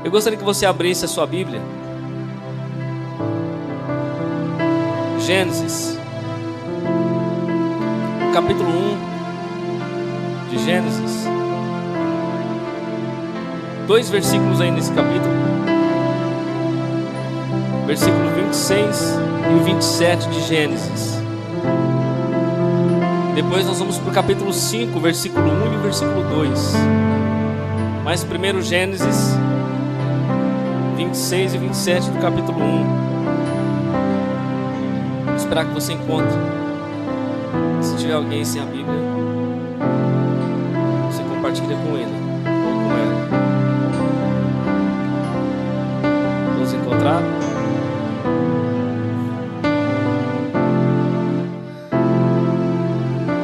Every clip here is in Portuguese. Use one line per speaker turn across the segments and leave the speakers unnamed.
Eu gostaria que você abrisse a sua Bíblia. Gênesis, capítulo 1 de Gênesis. 2 versículos aí nesse capítulo. Versículo 26 e o 27 de Gênesis. Depois nós vamos para o capítulo 5, versículo 1 e o versículo 2. Mas primeiro Gênesis 26 e 27 do capítulo 1. Vou esperar que você encontre. Se tiver alguém sem a Bíblia, você compartilha com ele ou com ela. Vamos encontrar?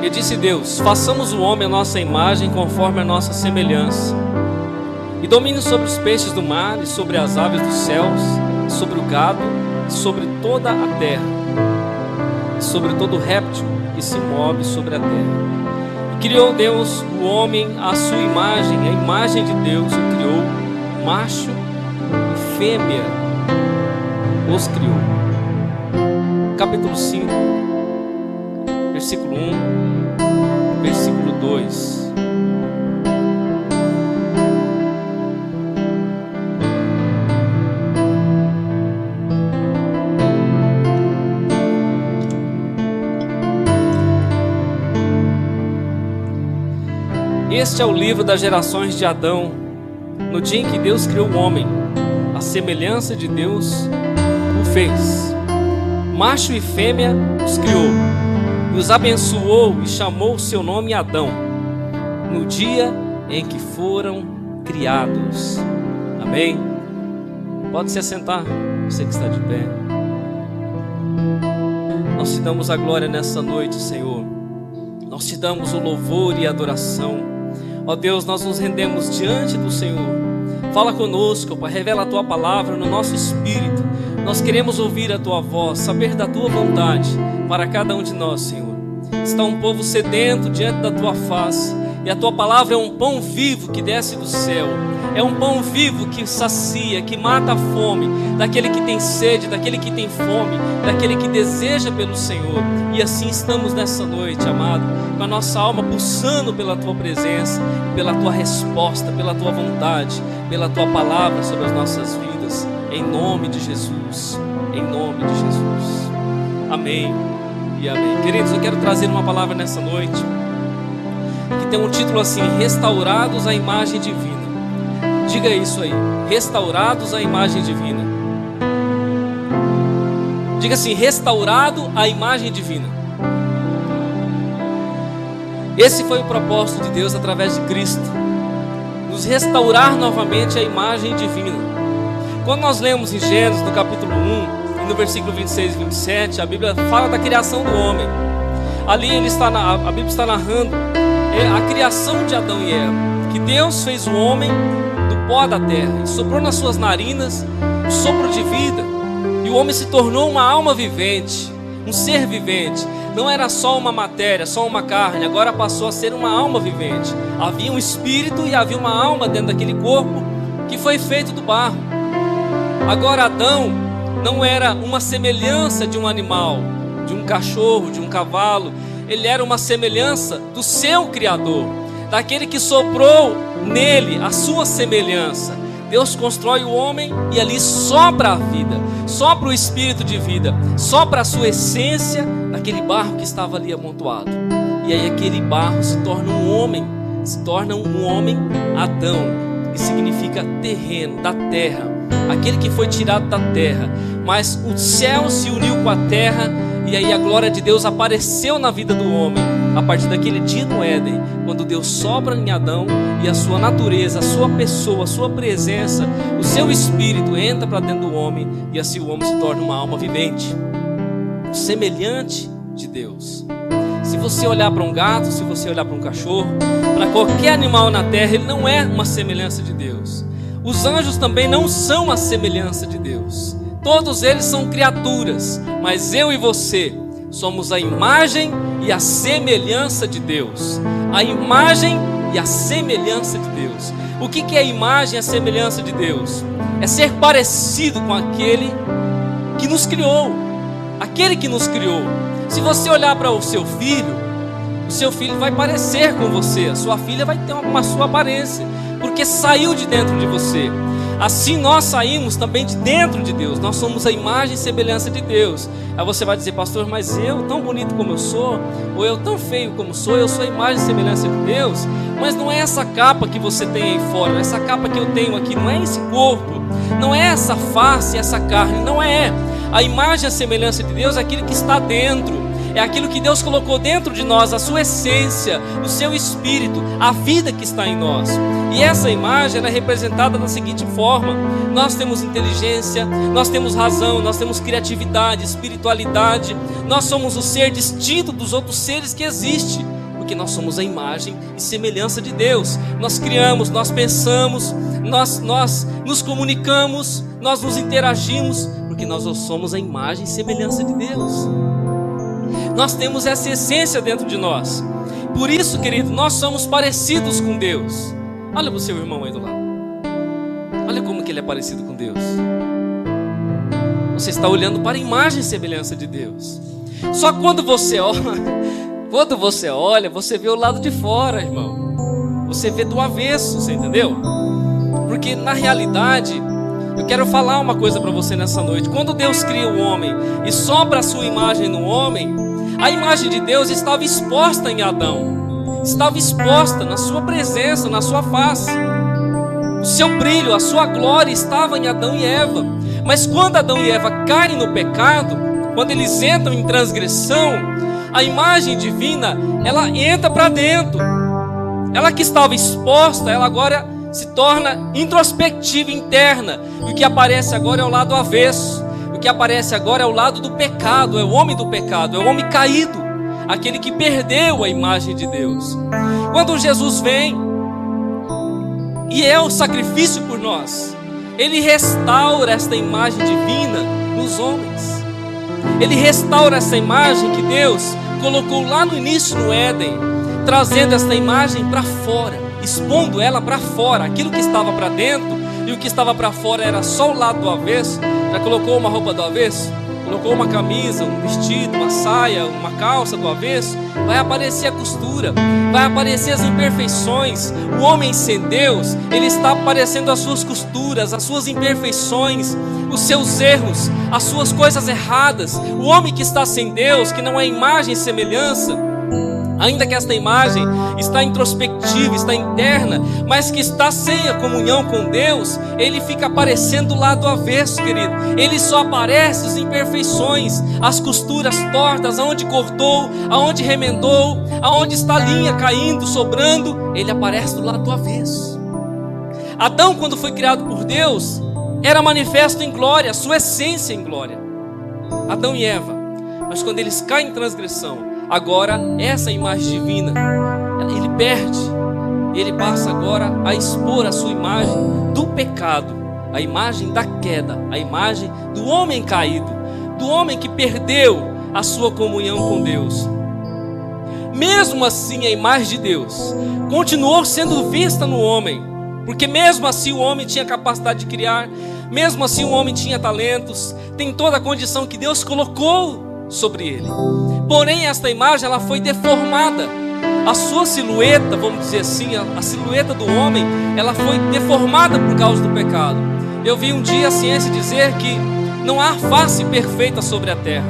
E disse Deus: façamos o homem à nossa imagem, conforme a nossa semelhança, e domine sobre os peixes do mar, e sobre as aves dos céus, e sobre o gado, e sobre toda a terra, e sobre todo réptil que se move sobre a terra. E criou Deus o homem à sua imagem, a imagem de Deus o criou, macho e fêmea os criou. Capítulo 5, versículo 1, versículo 2. Este é o livro das gerações de Adão. No dia em que Deus criou o homem, a semelhança de Deus o fez. Macho e fêmea os criou, e os abençoou e chamou o seu nome Adão, no dia em que foram criados. Amém? Pode se assentar, você que está de pé. Nós te damos a glória nessa noite, Senhor. Nós te damos o louvor e a adoração. Ó Deus, nós nos rendemos diante do Senhor. Fala conosco, Pai, revela a Tua palavra no nosso espírito. Nós queremos ouvir a Tua voz, saber da Tua vontade para cada um de nós, Senhor. Está um povo sedento diante da Tua face, e a Tua palavra é um pão vivo que desce do céu. É um pão vivo que sacia, que mata a fome daquele que tem sede, daquele que tem fome, daquele que deseja pelo Senhor. E assim estamos nessa noite, amado, com a nossa alma pulsando pela Tua presença, pela Tua resposta, pela Tua vontade, pela Tua palavra sobre as nossas vidas, em nome de Jesus, em nome de Jesus. Amém e amém. Queridos, eu quero trazer uma palavra nessa noite que tem um título assim: restaurados à imagem divina. Diga isso aí, restaurados à imagem divina. Diga assim: restaurado à imagem divina. Esse foi o propósito de Deus através de Cristo, nos restaurar novamente à imagem divina. Quando nós lemos em Gênesis, no capítulo 1, e no versículo 26 e 27, a Bíblia fala da criação do homem. Ali a Bíblia está narrando a criação de Adão e Eva, que Deus fez o homem do pó da terra e soprou nas suas narinas um sopro de vida, e o homem se tornou uma alma vivente, um ser vivente. Não era só uma matéria, só uma carne, agora passou a ser uma alma vivente. Havia um espírito e havia uma alma dentro daquele corpo que foi feito do barro. Agora Adão não era uma semelhança de um animal, de um cachorro, de um cavalo. Ele era uma semelhança do seu Criador, daquele que soprou nele a sua semelhança. Deus constrói o homem e ali sopra a vida, sopra o espírito de vida, sopra a sua essência naquele barro que estava ali amontoado. E aí aquele barro se torna um homem, Adão, que significa terreno, da terra, aquele que foi tirado da terra. Mas o céu se uniu com a terra, e aí a glória de Deus apareceu na vida do homem, a partir daquele dia no Éden, quando Deus sopra em Adão, e a sua natureza, a sua pessoa, a sua presença, o seu espírito entra para dentro do homem, e assim o homem se torna uma alma vivente, semelhante de Deus. Se você olhar para um gato, se você olhar para um cachorro, para qualquer animal na terra, ele não é uma semelhança de Deus. Os anjos também não são a semelhança de Deus. Todos eles são criaturas, mas eu e você somos a imagem e a semelhança de Deus. A imagem e a semelhança de Deus. O que é a imagem e a semelhança de Deus? É ser parecido com aquele que nos criou. Aquele que nos criou. Se você olhar para o seu filho vai parecer com você. A sua filha vai ter uma sua aparência, porque saiu de dentro de você. Assim nós saímos também de dentro de Deus. Nós somos a imagem e semelhança de Deus. Aí você vai dizer: pastor, mas eu, tão bonito como eu sou, ou eu tão feio como sou, eu sou a imagem e semelhança de Deus. Mas não é essa capa que você tem aí fora, essa capa que eu tenho aqui, não é esse corpo, não é essa face, essa carne, não é. A imagem e a semelhança de Deus é aquilo que está dentro. É aquilo que Deus colocou dentro de nós, a sua essência, o seu espírito, a vida que está em nós. E essa imagem ela é representada da seguinte forma: nós temos inteligência, nós temos razão, nós temos criatividade, espiritualidade. Nós somos o ser distinto dos outros seres que existem, porque nós somos a imagem e semelhança de Deus. Nós criamos, nós pensamos, nós nos comunicamos, nós nos interagimos, porque nós somos a imagem e semelhança de Deus. Nós temos essa essência dentro de nós. Por isso, querido, nós somos parecidos com Deus. Olha para o seu irmão aí do lado. Olha como que ele é parecido com Deus. Você está olhando para a imagem e semelhança de Deus. Só quando você olha, você vê o lado de fora, irmão. Você vê do avesso, você entendeu? Porque na realidade, eu quero falar uma coisa para você nessa noite. Quando Deus cria o homem e sopra a sua imagem no homem, a imagem de Deus estava exposta em Adão, estava exposta na sua presença, na sua face. O seu brilho, a sua glória estava em Adão e Eva. Mas quando Adão e Eva caem no pecado, quando eles entram em transgressão, a imagem divina, ela entra para dentro. Ela que estava exposta, ela agora se torna introspectiva, interna. E o que aparece agora é o lado avesso. O que aparece agora é o lado do pecado, é o homem do pecado, é o homem caído, aquele que perdeu a imagem de Deus. Quando Jesus vem e é o sacrifício por nós, Ele restaura esta imagem divina nos homens. Ele restaura essa imagem que Deus colocou lá no início no Éden, trazendo esta imagem para fora, expondo ela para fora. Aquilo que estava para dentro e o que estava para fora era só o lado do avesso. Já colocou uma roupa do avesso? Colocou uma camisa, um vestido, uma saia, uma calça do avesso? Vai aparecer a costura, vai aparecer as imperfeições. O homem sem Deus, ele está aparecendo as suas costuras, as suas imperfeições, os seus erros, as suas coisas erradas. O homem que está sem Deus, que não é imagem e semelhança, ainda que esta imagem está introspectiva, está interna, mas que está sem a comunhão com Deus, ele fica aparecendo lá do avesso, querido. Ele só aparece as imperfeições, as costuras tortas, aonde cortou, aonde remendou, aonde está a linha caindo, sobrando, ele aparece do lado do avesso. Adão, quando foi criado por Deus, era manifesto em glória, a sua essência em glória. Adão e Eva. Mas quando eles caem em transgressão, agora essa imagem divina, ele perde. Ele passa agora a expor a sua imagem do pecado, a imagem da queda, a imagem do homem caído, do homem que perdeu a sua comunhão com Deus. Mesmo assim, a imagem de Deus continuou sendo vista no homem, porque mesmo assim o homem tinha capacidade de criar, mesmo assim o homem tinha talentos, tem toda a condição que Deus colocou sobre ele. Porém, esta imagem ela foi deformada. A sua silhueta, vamos dizer assim, a silhueta do homem, ela foi deformada por causa do pecado. Eu vi um dia a ciência dizer que não há face perfeita sobre a terra.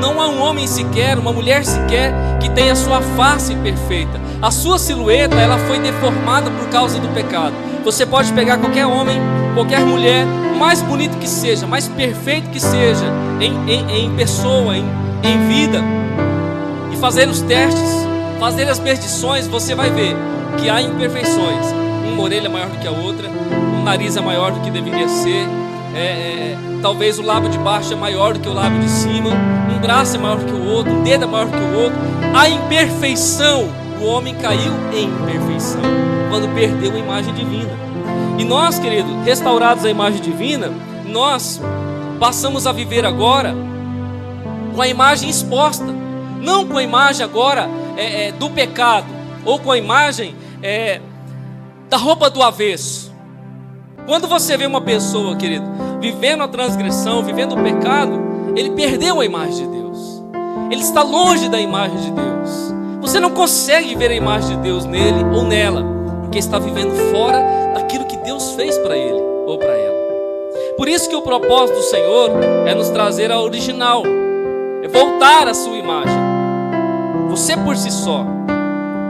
Não há um homem sequer, uma mulher sequer que tenha a sua face perfeita. A sua silhueta ela foi deformada por causa do pecado. Você pode pegar qualquer homem, qualquer mulher, mais bonito que seja, mais perfeito que seja, em pessoa, em vida, e fazer os testes, fazer as medições, você vai ver que há imperfeições. Uma orelha maior do que a outra, um nariz é maior do que deveria ser, talvez o lábio de baixo é maior do que o lábio de cima, um braço é maior do que o outro, um dedo é maior do que o outro. A imperfeição, o homem caiu em imperfeição quando perdeu a imagem divina. E nós, querido, restaurados à imagem divina, nós passamos a viver agora com a imagem exposta, não com a imagem agora do pecado, ou com a imagem da roupa do avesso. Quando você vê uma pessoa, querido, vivendo a transgressão, vivendo o pecado, ele perdeu a imagem de Deus. Ele está longe da imagem de Deus. Você não consegue ver a imagem de Deus nele ou nela, porque está vivendo fora daquilo que Deus fez para ele ou para ela. Por isso que o propósito do Senhor é nos trazer a original, é voltar à sua imagem. Você por si só,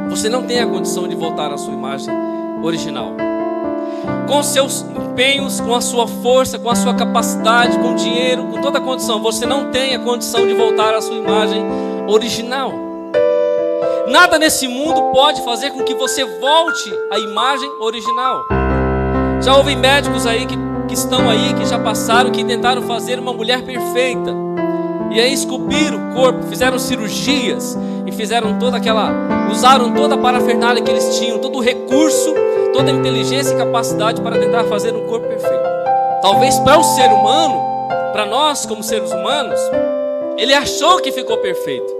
você não tem a condição de voltar à sua imagem original. Com seus empenhos, com a sua força, com a sua capacidade, com o dinheiro, com toda a condição, você não tem a condição de voltar à sua imagem original. Nada nesse mundo pode fazer com que você volte à imagem original. Já houve médicos aí que estão aí, que já passaram, que tentaram fazer uma mulher perfeita. E aí esculpiram o corpo, fizeram cirurgias e fizeram usaram toda a parafernália que eles tinham, todo o recurso, toda a inteligência e capacidade para tentar fazer um corpo perfeito. Talvez para o ser humano, para nós como seres humanos, ele achou que ficou perfeito.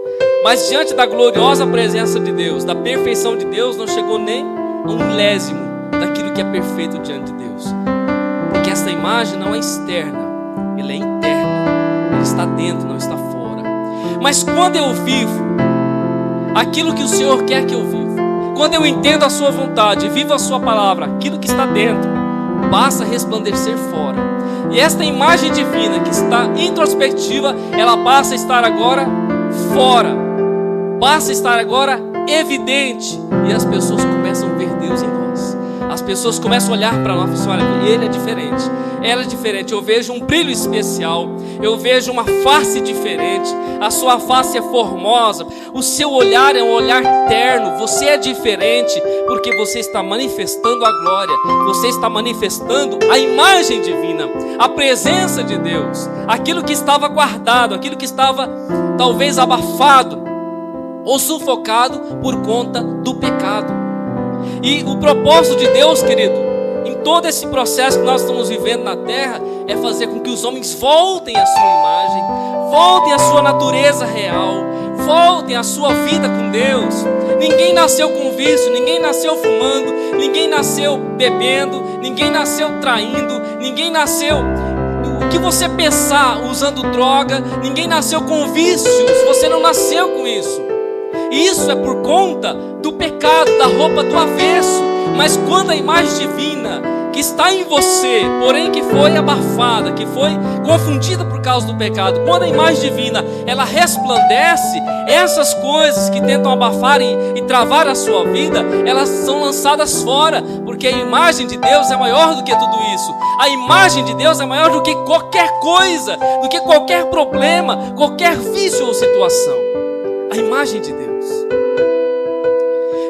Mas diante da gloriosa presença de Deus, da perfeição de Deus, não chegou nem a um milésimo daquilo que é perfeito diante de Deus. Porque essa imagem não é externa, ela é interna. Ela está dentro, não está fora. Mas quando eu vivo aquilo que o Senhor quer que eu viva, quando eu entendo a sua vontade, vivo a sua palavra, aquilo que está dentro passa a resplandecer fora. E esta imagem divina que está introspectiva, ela passa a estar agora fora, passa a estar agora evidente, e as pessoas começam a ver Deus em nós. As pessoas começam a olhar para nós e falam: olha, ele é diferente, ela é diferente. Eu vejo um brilho especial, eu vejo uma face diferente. A sua face é formosa, o seu olhar é um olhar terno. Você é diferente porque você está manifestando a glória, você está manifestando a imagem divina, a presença de Deus. Aquilo que estava guardado, aquilo que estava talvez abafado ou sufocado por conta do pecado. E o propósito de Deus, querido, em todo esse processo que nós estamos vivendo na terra, é fazer com que os homens voltem à sua imagem, voltem à sua natureza real, voltem à sua vida com Deus. Ninguém nasceu com vício, ninguém nasceu fumando, ninguém nasceu bebendo, ninguém nasceu traindo, ninguém nasceu, o que você pensar, usando droga, ninguém nasceu com vícios, você não nasceu com isso. E isso é por conta do pecado, da roupa do avesso. Mas quando a imagem divina que está em você, porém que foi abafada, que foi confundida por causa do pecado, quando a imagem divina ela resplandece, essas coisas que tentam abafar e travar a sua vida, elas são lançadas fora, porque a imagem de Deus é maior do que tudo isso. A imagem de Deus é maior do que qualquer coisa, do que qualquer problema, qualquer vício ou situação. A imagem de Deus.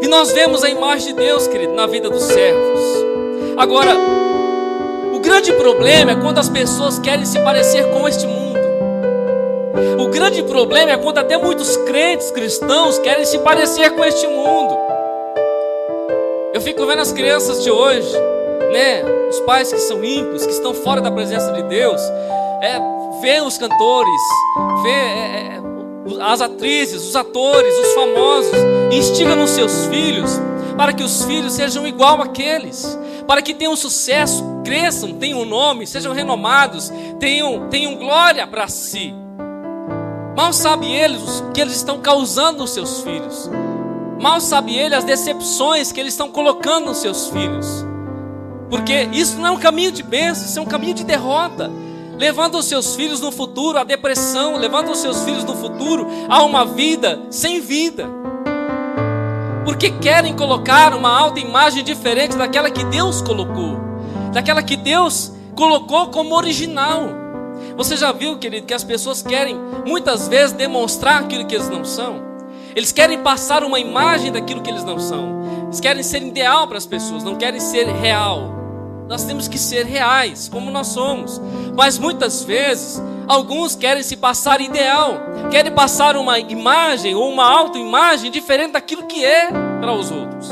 E nós vemos a imagem de Deus, querido, na vida dos servos. Agora, o grande problema é quando as pessoas querem se parecer com este mundo. O grande problema é quando até muitos crentes cristãos querem se parecer com este mundo. Eu fico vendo as crianças de hoje, né? Os pais que são ímpios, que estão fora da presença de Deus, vê os cantores, vê as atrizes, os atores, os famosos, instiga nos seus filhos para que os filhos sejam igual àqueles, para que tenham sucesso, cresçam, tenham nome, sejam renomados, tenham glória para si. Mal sabe eles o que eles estão causando nos seus filhos. Mal sabe ele as decepções que eles estão colocando nos seus filhos. Porque isso não é um caminho de bênção, isso é um caminho de derrota. Levando os seus filhos no futuro à depressão, levando os seus filhos no futuro a uma vida sem vida. Porque querem colocar uma autoimagem diferente daquela que Deus colocou, daquela que Deus colocou como original. Você já viu, querido, que as pessoas querem muitas vezes demonstrar aquilo que eles não são? Eles querem passar uma imagem daquilo que eles não são. Eles querem ser ideal para as pessoas, não querem ser real. Nós temos que ser reais, como nós somos. Mas muitas vezes, alguns querem se passar ideal, querem passar uma imagem ou uma autoimagem diferente daquilo que é para os outros.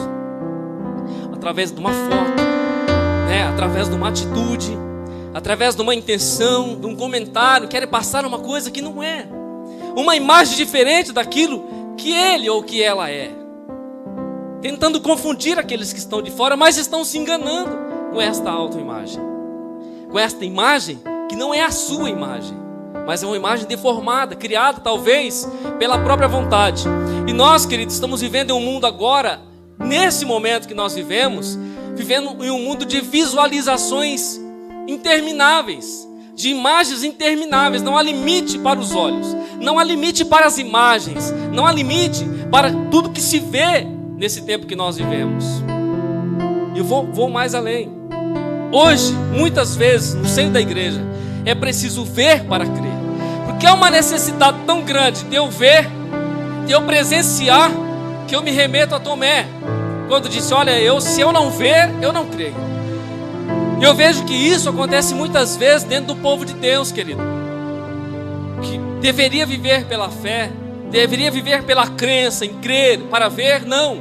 Através de uma foto, né? Através de uma atitude, através de uma intenção, de um comentário, querem passar uma coisa que não é. Uma imagem diferente daquilo que ele ou que ela é. tentando confundir aqueles que estão de fora, mas estão se enganando com esta autoimagem, com esta imagem que não é a sua imagem, mas é uma imagem deformada, criada talvez pela própria vontade. E nós, queridos, estamos vivendo em um mundo agora, nesse momento que nós vivemos, vivendo em um mundo de visualizações intermináveis, de imagens intermináveis. Não há limite para os olhos, não há limite para as imagens, não há limite para tudo que se vê nesse tempo que nós vivemos. E eu vou mais além. Hoje, muitas vezes, no seio da igreja, é preciso ver para crer, porque há uma necessidade tão grande de eu ver, de eu presenciar, que eu me remeto a Tomé, quando disse: olha, se eu não ver, eu não creio. E eu vejo que isso acontece muitas vezes dentro do povo de Deus, querido, que deveria viver pela fé, deveria viver pela crença, em crer, para ver. Não,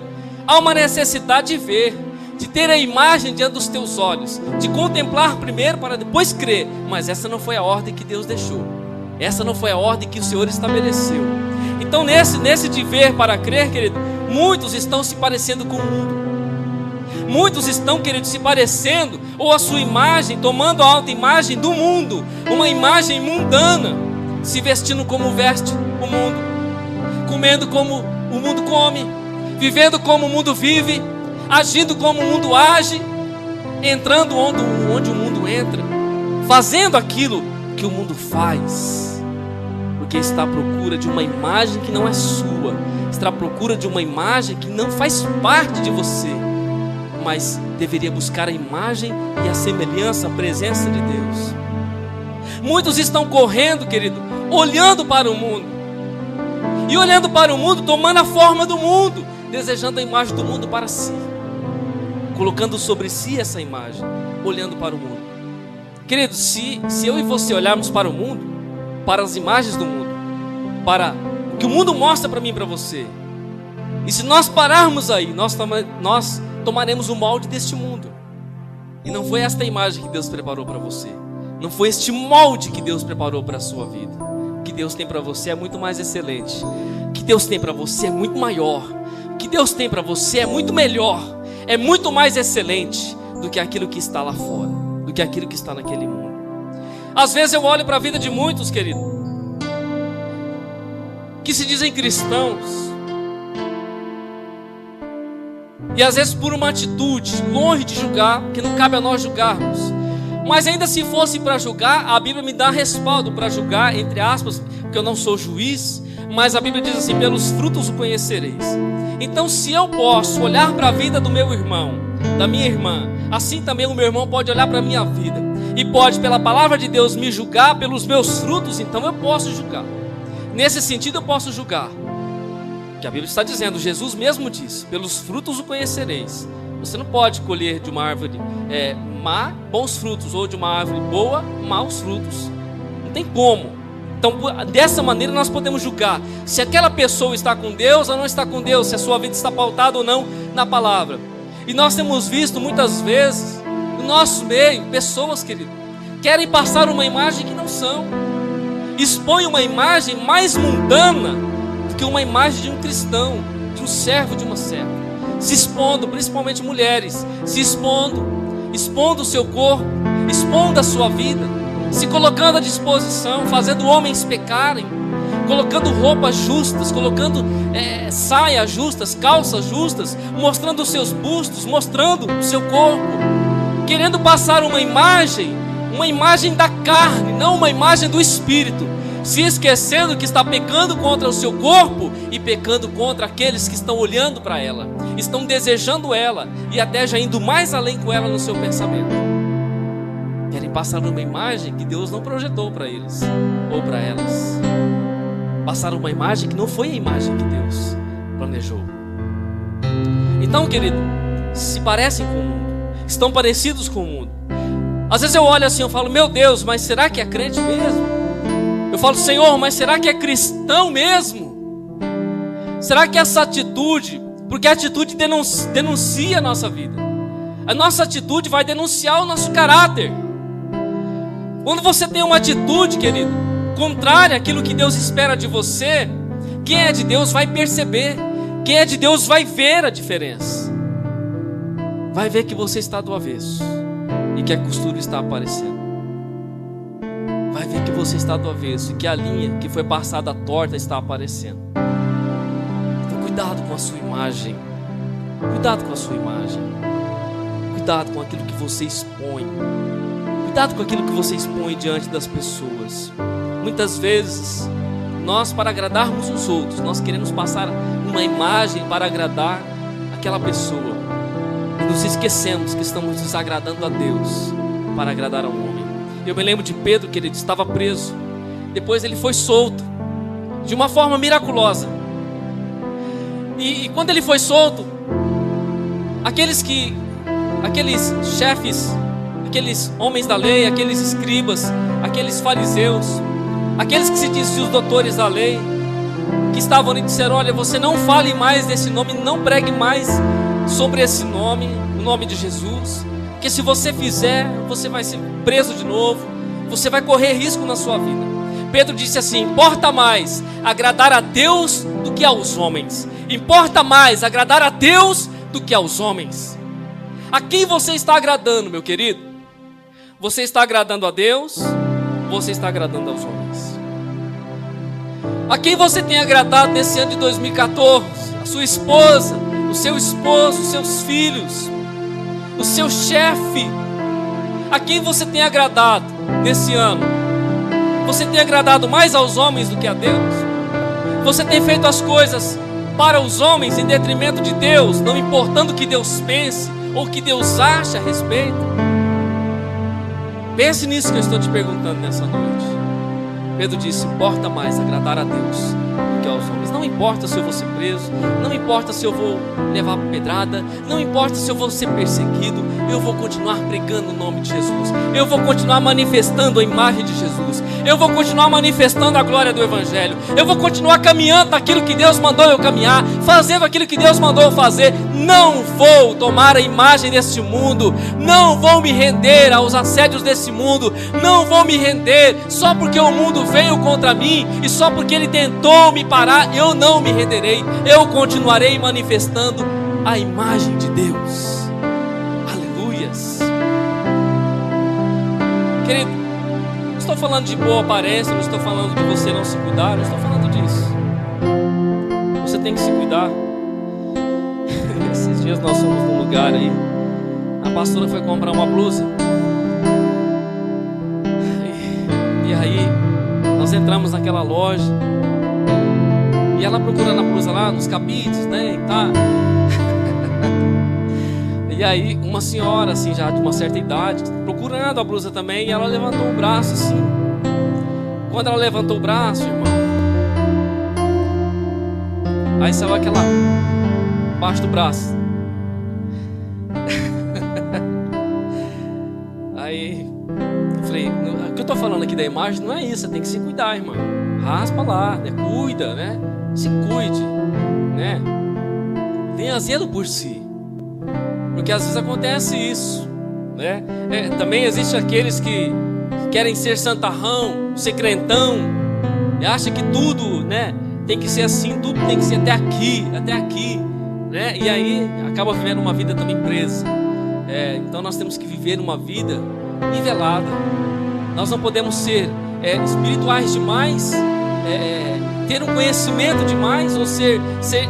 há uma necessidade de ver, de ter a imagem diante dos teus olhos, de contemplar primeiro para depois crer. Mas essa não foi a ordem que Deus deixou, essa não foi a ordem que o Senhor estabeleceu. Então nesse de ver para crer, querido, muitos estão se parecendo com o mundo. Muitos estão, querido, se parecendo, ou a sua imagem, tomando a autoimagem do mundo, uma imagem mundana, se vestindo como veste o mundo, comendo como o mundo come, vivendo como o mundo vive, agindo como o mundo age, entrando onde o mundo entra, fazendo aquilo que o mundo faz, porque está à procura de uma imagem que não é sua, está à procura de uma imagem que não faz parte de você, mas deveria buscar a imagem e a semelhança, a presença de Deus. Muitos estão correndo, querido, olhando para o mundo, e olhando para o mundo, tomando a forma do mundo, desejando a imagem do mundo para si, colocando sobre si essa imagem, olhando para o mundo. Querido, se eu e você olharmos para o mundo, para as imagens do mundo, para o que o mundo mostra para mim e para você, e se nós pararmos aí, nós tomaremos o molde deste mundo. E não foi esta imagem que Deus preparou para você, não foi este molde que Deus preparou para a sua vida. O que Deus tem para você é muito mais excelente, o que Deus tem para você é muito maior, o que Deus tem para você é muito melhor, é muito mais excelente do que aquilo que está lá fora, do que aquilo que está naquele mundo. Às vezes eu olho para a vida de muitos, querido, que se dizem cristãos, e às vezes por uma atitude, longe de julgar, que não cabe a nós julgarmos, mas ainda se fosse para julgar, a Bíblia me dá respaldo para julgar, entre aspas, porque eu não sou juiz, mas a Bíblia diz assim: pelos frutos o conhecereis. Então, se eu posso olhar para a vida do meu irmão, da minha irmã, assim também o meu irmão pode olhar para a minha vida, e pode, pela palavra de Deus, me julgar pelos meus frutos, então eu posso julgar. Nesse sentido eu posso julgar, que a Bíblia está dizendo, Jesus mesmo disse: pelos frutos o conhecereis. Você não pode colher de uma árvore má bons frutos, ou de uma árvore boa maus frutos. Não tem como. Então, dessa maneira nós podemos julgar se aquela pessoa está com Deus ou não está com Deus, se a sua vida está pautada ou não na palavra. E nós temos visto muitas vezes no nosso meio pessoas, querido, querem passar uma imagem que não são, expõem uma imagem mais mundana do que uma imagem de um cristão, de um servo, de uma serva, se expondo, principalmente mulheres, se expondo o seu corpo, expondo a sua vida, se colocando à disposição, fazendo homens pecarem, colocando roupas justas, colocando saias justas, calças justas, mostrando os seus bustos, mostrando o seu corpo, querendo passar uma imagem da carne, não uma imagem do Espírito, se esquecendo que está pecando contra o seu corpo e pecando contra aqueles que estão olhando para ela, estão desejando ela e até já indo mais além com ela no seu pensamento. Querem passar uma imagem que Deus não projetou para eles ou para elas. Passaram uma imagem que não foi a imagem que Deus planejou. Então, querido, se parecem com o mundo, estão parecidos com o mundo. Às vezes eu olho assim, eu falo: meu Deus, mas será que é crente mesmo? Eu falo: Senhor, mas será que é cristão mesmo? Será que essa atitude, porque a atitude denuncia a nossa vida, a nossa atitude vai denunciar o nosso caráter. Quando você tem uma atitude, querido, contrária àquilo que Deus espera de você, quem é de Deus vai perceber, quem é de Deus vai ver a diferença. vai ver que você está do avesso e que a costura está aparecendo. Vai ver que você está do avesso e que a linha que foi passada torta está aparecendo. Então cuidado com a sua imagem. Cuidado com a sua imagem. Cuidado com aquilo que você expõe. Cuidado com aquilo que você expõe diante das pessoas. Muitas vezes, nós, para agradarmos os outros, nós queremos passar uma imagem para agradar aquela pessoa. E nos esquecemos que estamos desagradando a Deus para agradar ao homem. Eu me lembro de Pedro, que ele estava preso. Depois ele foi solto de uma forma miraculosa. E quando ele foi solto, aqueles chefes, aqueles homens da lei, aqueles escribas, aqueles fariseus, aqueles que se diziam os doutores da lei, que estavam ali e disseram: olha, você não fale mais desse nome, não pregue mais sobre esse nome, o nome de Jesus, porque se você fizer, você vai ser preso de novo, você vai correr risco na sua vida. Pedro disse assim: importa mais agradar a Deus do que aos homens. Importa mais agradar a Deus do que aos homens. A quem você está agradando, meu querido? Você está agradando a Deus? Você está agradando aos homens? A quem você tem agradado nesse ano de 2014? A sua esposa, o seu esposo, os seus filhos, o seu chefe? A quem você tem agradado nesse ano? Você tem agradado mais aos homens do que a Deus? Você tem feito as coisas para os homens em detrimento de Deus, não importando o que Deus pense ou o que Deus acha a respeito? Pense nisso que eu estou te perguntando nessa noite. Pedro disse: importa mais agradar a Deus do que aos homens. Não importa se eu vou ser preso, não importa se eu vou levar pedrada, não importa se eu vou ser perseguido, eu vou continuar pregando o nome de Jesus, eu vou continuar manifestando a imagem de Jesus, eu vou continuar manifestando a glória do Evangelho, eu vou continuar caminhando naquilo que Deus mandou eu caminhar, fazendo aquilo que Deus mandou eu fazer. Não vou tomar a imagem deste mundo, não vou me render aos assédios desse mundo, não vou me render só porque o mundo veio contra mim e só porque ele tentou me parar. Eu não me renderei, eu continuarei manifestando a imagem de Deus. Aleluias. Querido, não estou falando de boa aparência, não estou falando de você não se cuidar, não estou falando disso. Você tem que se cuidar. Esses dias nós fomos num lugar aí, a pastora foi comprar uma blusa, e aí nós entramos naquela loja, e ela procurando a blusa lá nos cabides, né, e tá. E aí uma senhora assim, já de uma certa idade, procurando a blusa também, e ela levantou o braço assim. Quando ela levantou o braço, irmão, aí saiu aquela parte do braço. Aí eu falei: o que eu tô falando aqui da imagem não é isso, você tem que se cuidar, irmão. Raspa lá, né? Cuida, né? Se cuide, né? Tenha zelo por si, porque às vezes acontece isso, né? Também existe aqueles que querem ser santarrão, ser crentão, e acha que tudo, né, tem que ser assim, tudo tem que ser até aqui, né? E aí acaba vivendo uma vida também presa. Então nós temos que viver uma vida nivelada. Nós não podemos ser espirituais demais, ter um conhecimento demais, ou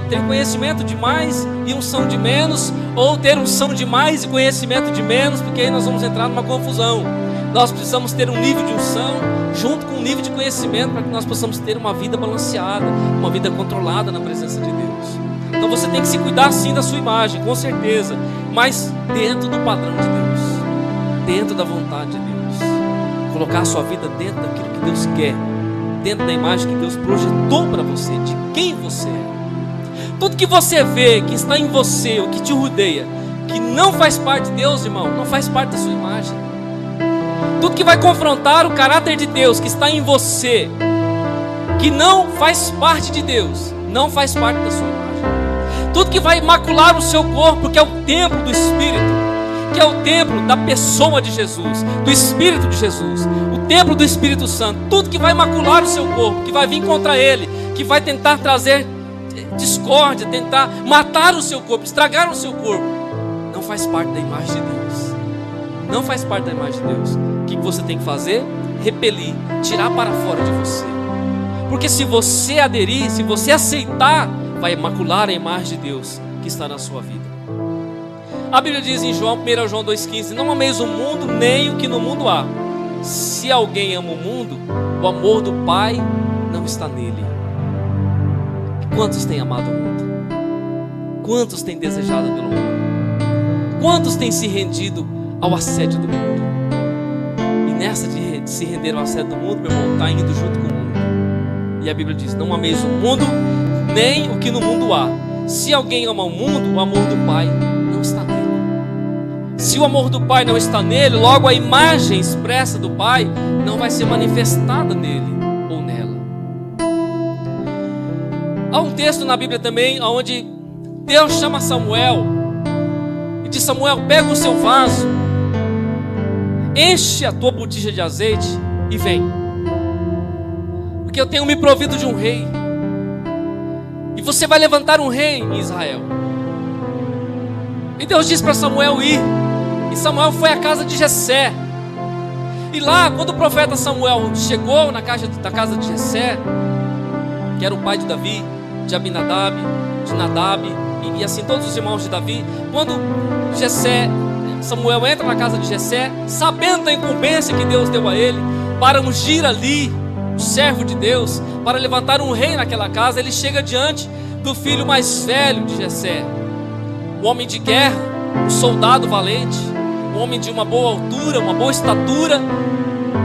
ter conhecimento demais e unção de menos, ou ter unção demais e conhecimento de menos, porque aí nós vamos entrar numa confusão. Nós precisamos ter um nível de unção junto com um nível de conhecimento, para que nós possamos ter uma vida balanceada, uma vida controlada na presença de Deus. Então você tem que se cuidar sim da sua imagem, com certeza, mas dentro do padrão de Deus, dentro da vontade de Deus. Colocar a sua vida dentro daquilo que Deus quer, dentro da imagem que Deus projetou para você, de quem você é. Tudo que você vê, que está em você, o que te rodeia, que não faz parte de Deus, irmão, não faz parte da sua imagem. Tudo que vai confrontar o caráter de Deus que está em você, que não faz parte de Deus, não faz parte da sua imagem. Tudo que vai macular o seu corpo, que é o templo do Espírito, que é o templo da pessoa de Jesus, do Espírito de Jesus, o templo do Espírito Santo. Tudo que vai macular o seu corpo, que vai vir contra ele, que vai tentar trazer discórdia, tentar matar o seu corpo, estragar o seu corpo, não faz parte da imagem de Deus. Não faz parte da imagem de Deus. O que você tem que fazer? Repelir, tirar para fora de você. Porque se você aderir, se você aceitar, vai macular a imagem de Deus que está na sua vida. A Bíblia diz em 1 João 2,15: não ameis o mundo, nem o que no mundo há. Se alguém ama o mundo, o amor do Pai não está nele. Quantos têm amado o mundo? Quantos têm desejado pelo mundo? Quantos têm se rendido ao assédio do mundo? E nessa de se render ao assédio do mundo, meu irmão, está indo junto com o mundo. E a Bíblia diz: não ameis o mundo, nem o que no mundo há. Se alguém ama o mundo, o amor do Pai não está nele. Se o amor do Pai não está nele, logo a imagem expressa do Pai não vai ser manifestada nele ou nela. Há um texto na Bíblia também onde Deus chama Samuel e diz: Samuel, pega o seu vaso, enche a tua botija de azeite e vem, porque eu tenho me provido de um rei, e você vai levantar um rei em Israel. E Deus disse para Samuel ir, e Samuel foi à casa de Jessé. E lá, quando o profeta Samuel chegou na casa de Jessé, que era o pai de Davi, de Abinadab, de Nadab, e assim todos os irmãos de Davi, quando Samuel entra na casa de Jessé, sabendo da incumbência que Deus deu a ele, para ungir ali o servo de Deus, para levantar um rei naquela casa, ele chega diante do filho mais velho de Jessé, um homem de guerra, um soldado valente, um homem de uma boa altura, uma boa estatura,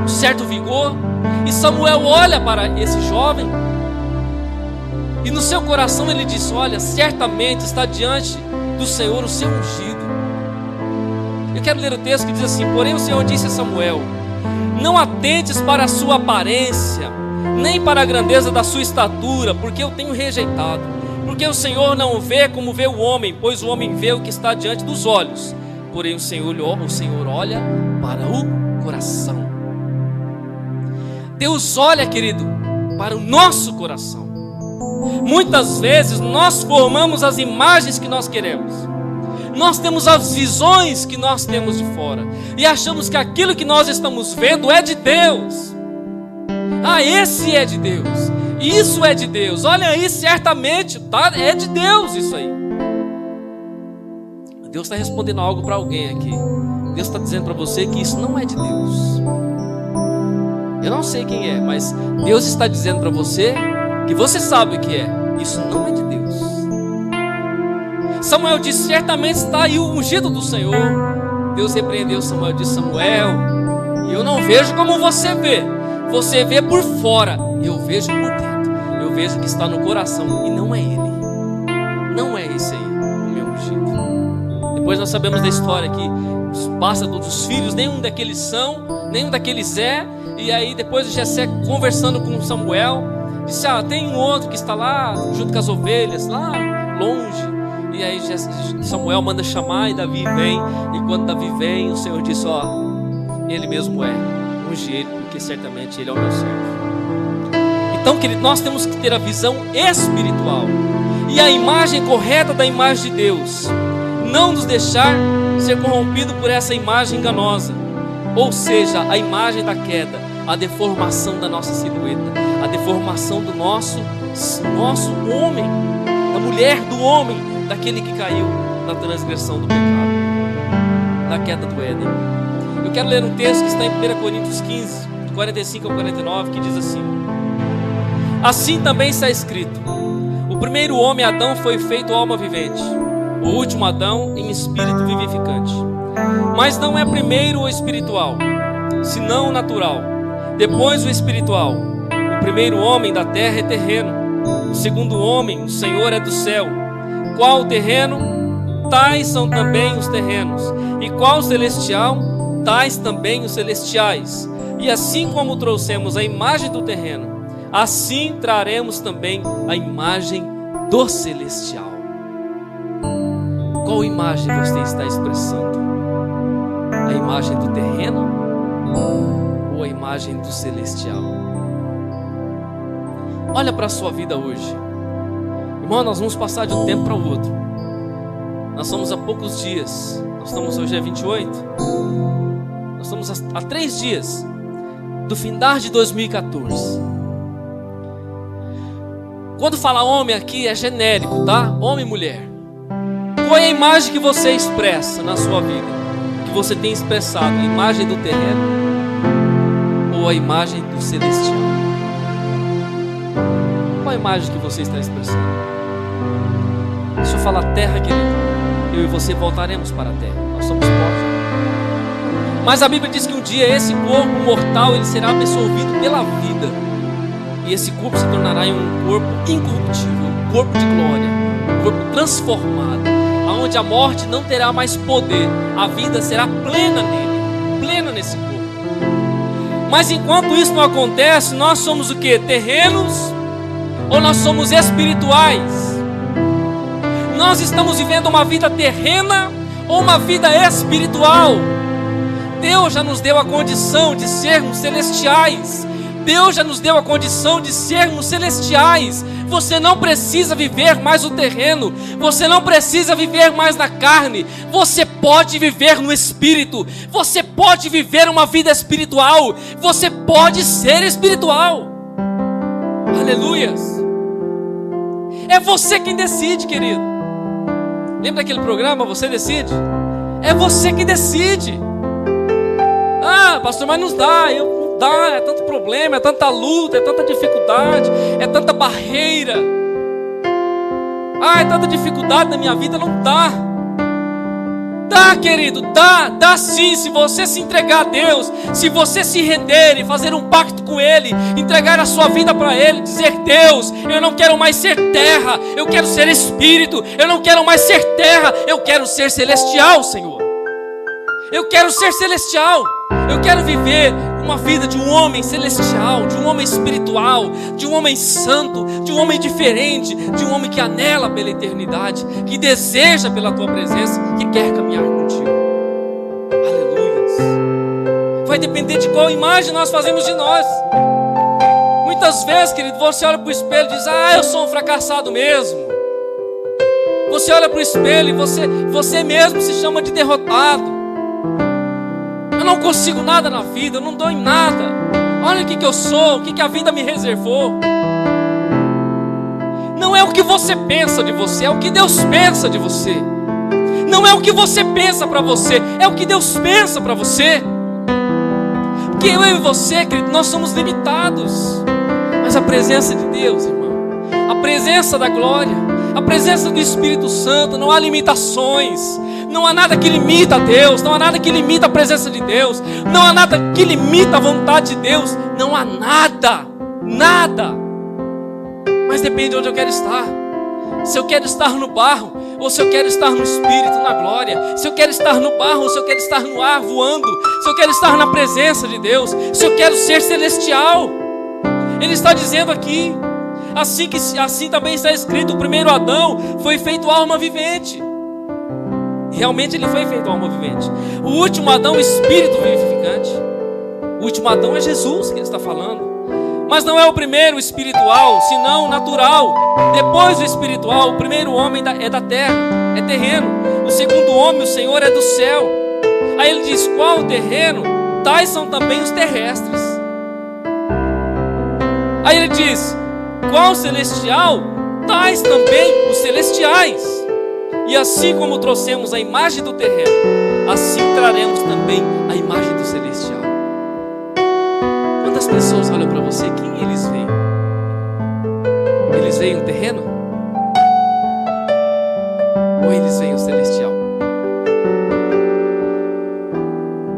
um certo vigor. E Samuel olha para esse jovem e no seu coração ele diz: olha, certamente está diante do Senhor o seu ungido. Eu quero ler o texto que diz assim: porém o Senhor disse a Samuel: não atentes para a sua aparência, nem para a grandeza da sua estatura, porque eu tenho rejeitado. Porque o Senhor não vê como vê o homem, pois o homem vê o que está diante dos olhos, porém o Senhor olha para o coração. Deus olha, querido, para o nosso coração. Muitas vezes nós formamos as imagens que nós queremos, nós temos as visões que nós temos de fora, e achamos que aquilo que nós estamos vendo é de Deus. Ah, esse é de Deus, isso é de Deus, olha aí, certamente tá, é de Deus isso aí. Deus está respondendo algo para alguém aqui. Deus está dizendo para você que isso não é de Deus. Eu não sei quem é, mas Deus está dizendo para você que você sabe o que é. Isso não é de Deus. Samuel disse: certamente está aí o ungido do Senhor. Deus repreendeu Samuel e disse: Samuel, eu não vejo como você vê. Você vê por fora, eu vejo por dentro. Eu vejo que está no coração, e não é ele. Não é esse aí, o meu ungido. Depois nós sabemos da história que passa todos os filhos, nenhum daqueles são, nenhum daqueles é. E aí depois o Jessé conversando com Samuel, disse: tem um outro que está lá junto com as ovelhas, lá longe. E aí Samuel manda chamar e Davi vem. E quando Davi vem, o Senhor disse: ele mesmo é, unge ele, porque certamente ele é o meu servo. Então, querido, nós temos que ter a visão espiritual e a imagem correta da imagem de Deus, não nos deixar ser corrompido por essa imagem enganosa, ou seja, a imagem da queda, a deformação da nossa silhueta, a deformação do nosso homem, da mulher, do homem, daquele que caiu na transgressão do pecado, na queda do Éden. Eu quero ler um texto que está em 1 Coríntios 15, de 45 a 49, que diz assim: assim também está escrito: o primeiro homem, Adão, foi feito alma vivente, o último Adão em espírito vivificante. Mas não é primeiro o espiritual, senão o natural, depois o espiritual. O primeiro homem da terra é terreno, o segundo homem, o Senhor, é do céu. Qual o terreno? Tais são também os terrenos. E qual o celestial? Tais também os celestiais. E assim como trouxemos a imagem do terreno, assim traremos também a imagem do celestial. Qual imagem você está expressando? A imagem do terreno ou a imagem do celestial? Olha para a sua vida hoje. Irmão, nós vamos passar de um tempo para o outro. Nós estamos há poucos dias. Nós estamos hoje é 28. Nós estamos há 3 dias do findar de 2014. Quando fala homem aqui é genérico, tá? Homem e mulher. Qual é a imagem que você expressa na sua vida? Que você tem expressado? A imagem do terreno ou a imagem do celestial? Qual a imagem que você está expressando? Deixa eu falar terra, querido. Eu e você voltaremos para a terra. Nós somos mortos. Mas a Bíblia diz que um dia esse corpo mortal ele será absorvido pela vida. E esse corpo se tornará em um corpo incorruptível, um corpo de glória, um corpo transformado, aonde a morte não terá mais poder. A vida será plena nele, plena nesse corpo. Mas enquanto isso não acontece, nós somos o que? Terrenos ou nós somos espirituais? Nós estamos vivendo uma vida terrena ou uma vida espiritual? Deus já nos deu a condição de sermos celestiais. Deus já nos deu a condição de sermos celestiais. Você não precisa viver mais o terreno. Você não precisa viver mais na carne. Você pode viver no Espírito. Você pode viver uma vida espiritual. Você pode ser espiritual. Aleluias. É você quem decide, querido. Lembra daquele programa, Você Decide? É você que decide. Ah, pastor, mas não dá, é tanto problema, é tanta luta, é tanta dificuldade, é tanta barreira. Ah, é tanta dificuldade na minha vida, não dá. Dá, querido, dá sim, se você se entregar a Deus, se você se render e fazer um pacto com Ele, entregar a sua vida para Ele, dizer: Deus, eu não quero mais ser terra, eu quero ser espírito, eu não quero mais ser terra, eu quero ser celestial, Senhor. Eu quero ser celestial, eu quero viver uma vida de um homem celestial, de um homem espiritual, de um homem santo, de um homem diferente, de um homem que anela pela eternidade, que deseja pela tua presença, que quer caminhar contigo. Aleluia. Vai depender de qual imagem nós fazemos de nós. Muitas vezes, querido, você olha para o espelho e diz: ah, eu sou um fracassado mesmo. Você olha para o espelho e você mesmo se chama de derrotado. Eu não consigo nada na vida, eu não dou em nada. Olha o que eu sou, o que a vida me reservou. Não é o que você pensa de você, é o que Deus pensa de você. Não é o que você pensa para você, é o que Deus pensa para você. Porque eu e você, querido, nós somos limitados. Mas a presença de Deus, irmão, a presença da glória, a presença do Espírito Santo, não há limitações. Não há nada que limita a Deus, não há nada que limita a presença de Deus, não há nada que limita a vontade de Deus, não há nada, nada. Mas depende de onde eu quero estar. Se eu quero estar no barro, ou se eu quero estar no Espírito, na glória. Se eu quero estar no barro, ou se eu quero estar no ar voando. Se eu quero estar na presença de Deus, se eu quero ser celestial. Ele está dizendo aqui, assim também está escrito: o primeiro Adão foi feito alma vivente. Realmente ele foi feito alma vivente. O último Adão, o espírito vivificante. O último Adão é Jesus que ele está falando. Mas não é o primeiro espiritual, senão o natural. Depois do espiritual, o primeiro homem é da terra, é terreno. O segundo homem, o Senhor, é do céu. Aí ele diz: qual o terreno? Tais são também os terrestres. Aí ele diz: qual o celestial? Tais também os celestiais. E assim como trouxemos a imagem do terreno, assim traremos também a imagem do celestial. Quando as pessoas olham para você, quem eles veem? Eles veem o terreno? Ou eles veem o celestial?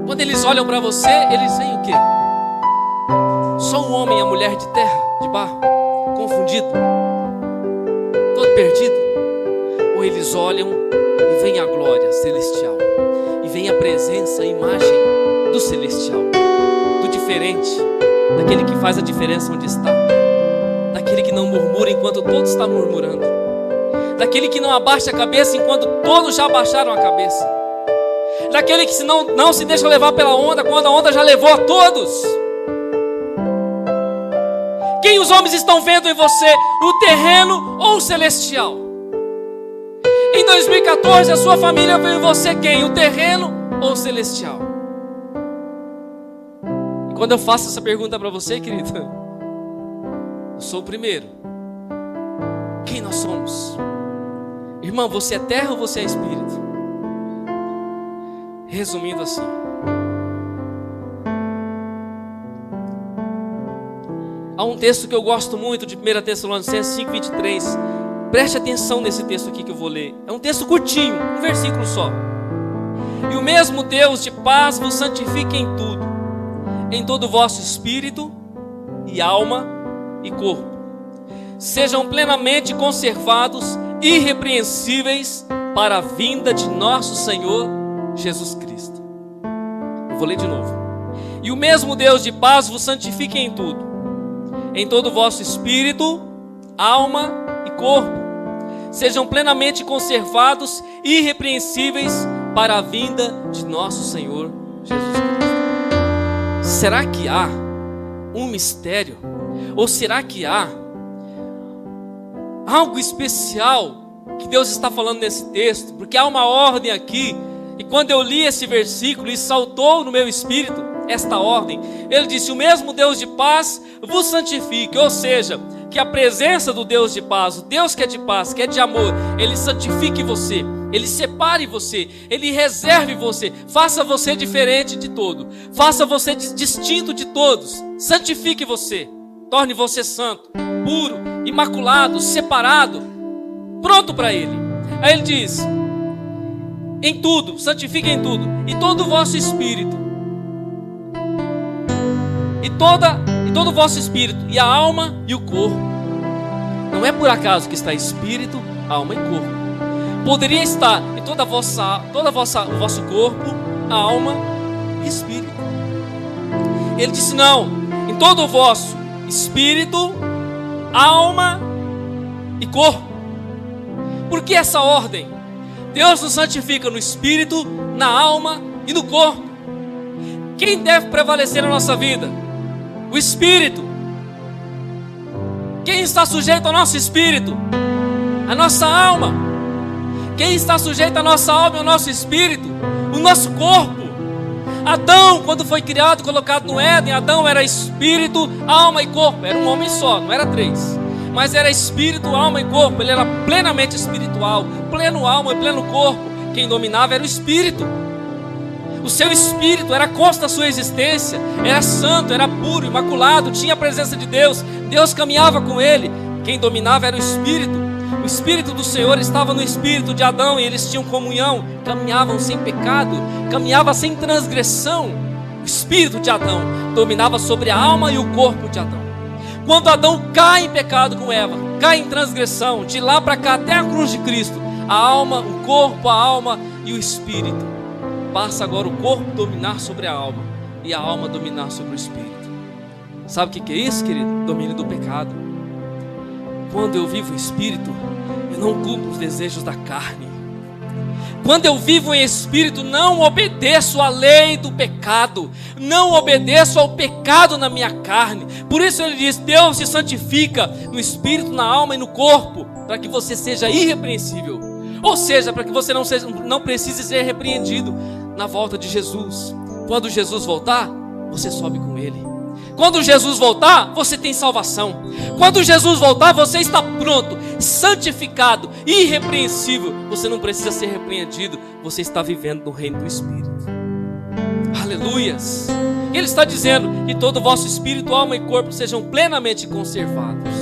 Quando eles olham para você, eles veem o quê? Só um homem e a mulher de terra, de barro, confundido, todo perdido? Ou eles olham e veem a glória celestial, e veem a presença, a imagem do celestial, do diferente, daquele que faz a diferença onde está, daquele que não murmura enquanto todos estão murmurando, daquele que não abaixa a cabeça enquanto todos já abaixaram a cabeça, daquele que não se deixa levar pela onda quando a onda já levou a todos. Quem os homens estão vendo em você? O terreno ou o celestial? Em 2014 a sua família viu em você quem? O terreno ou o celestial? E quando eu faço essa pergunta para você, querido, eu sou o primeiro. Quem nós somos? Irmão, você é terra ou você é espírito? Resumindo assim, há um texto que eu gosto muito de 1 Tessalonicenses 5:23. Preste atenção nesse texto aqui que eu vou ler. É um texto curtinho, um versículo só. E o mesmo Deus de paz vos santifique em tudo, em todo o vosso espírito e alma e corpo. Sejam plenamente conservados, irrepreensíveis para a vinda de nosso Senhor Jesus Cristo. Eu vou ler de novo. E o mesmo Deus de paz vos santifique em tudo, em todo o vosso espírito, alma e corpo. Sejam plenamente conservados, irrepreensíveis para a vinda de nosso Senhor Jesus Cristo. Será que há um mistério? Ou será que há algo especial que Deus está falando nesse texto? Porque há uma ordem aqui. E quando eu li esse versículo e saltou no meu espírito esta ordem, ele disse: o mesmo Deus de paz vos santifique. Ou seja, que a presença do Deus de paz, o Deus que é de paz, que é de amor, ele santifique você, ele separe você, ele reserve você, faça você diferente de todo, faça você distinto de todos, santifique você, torne você santo, puro, imaculado, separado, pronto para ele. Aí ele diz: em tudo, santifique em tudo, e todo o vosso espírito, e todo o vosso espírito, e a alma e o corpo. Não é por acaso que está espírito, alma e corpo. Poderia estar em o vosso corpo, alma e espírito. Ele disse: não, em todo o vosso espírito, alma e corpo. Por que essa ordem? Deus nos santifica no espírito, na alma e no corpo. Quem deve prevalecer na nossa vida? O espírito. Quem está sujeito ao nosso espírito? A nossa alma. Quem está sujeito à nossa alma e ao nosso espírito? O nosso corpo. Adão, quando foi criado, colocado no Éden, Adão era espírito, alma e corpo. Era um homem só, não era três. Mas era espírito, alma e corpo. Ele era plenamente espiritual, pleno alma e pleno corpo. Quem dominava era o espírito. O seu espírito era a consta da sua existência. Era santo, era puro, imaculado, tinha a presença de Deus. Deus caminhava com ele. Quem dominava era o espírito. O espírito do Senhor estava no espírito de Adão, e eles tinham comunhão, caminhavam sem pecado, caminhavam sem transgressão. O espírito de Adão dominava sobre a alma e o corpo de Adão. Quando Adão cai em pecado com Eva, cai em transgressão, de lá para cá até a cruz de Cristo, a alma, o corpo, a alma e o espírito, passa agora o corpo dominar sobre a alma e a alma dominar sobre o espírito. Sabe o que é isso, querido? Domínio do pecado. Quando eu vivo em espírito, eu não cumpro os desejos da carne. Quando eu vivo em espírito, não obedeço à lei do pecado, não obedeço ao pecado na minha carne. Por isso ele diz: Deus se santifica no espírito, na alma e no corpo, para que você seja irrepreensível. Ou seja, para que você não precise ser repreendido na volta de Jesus. Quando Jesus voltar, você sobe com ele. Quando Jesus voltar, você tem salvação. Quando Jesus voltar, você está pronto, santificado, irrepreensível. Você não precisa ser repreendido. Você está vivendo no reino do Espírito. Aleluias. Ele está dizendo que todo o vosso espírito, alma e corpo sejam plenamente conservados.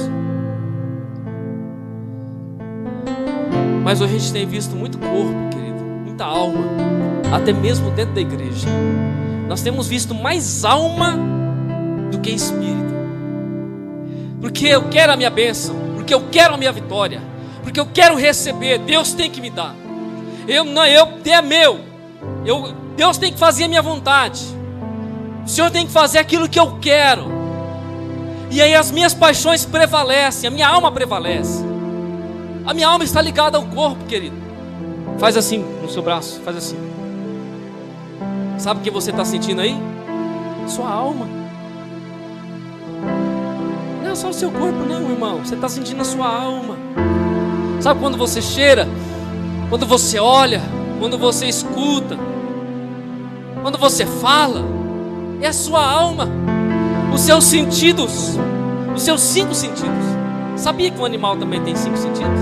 Mas hoje a gente tem visto muito corpo, querido, muita alma, até mesmo dentro da igreja. Nós temos visto mais alma do que espírito. Porque eu quero a minha bênção, porque eu quero a minha vitória, porque eu quero receber. Deus tem que me dar. É meu. Deus tem que fazer a minha vontade. O Senhor tem que fazer aquilo que eu quero. E aí as minhas paixões prevalecem, a minha alma prevalece. A minha alma está ligada ao corpo, querido. Faz assim no seu braço, faz assim. Sabe o que você está sentindo aí? Sua alma. Não é só o seu corpo não, irmão. Você está sentindo a sua alma. Sabe quando você cheira quando você olha, quando você escuta, quando você fala, é a sua alma, os seus sentidos, os seus 5 sentidos. Sabia que um animal também tem 5 sentidos?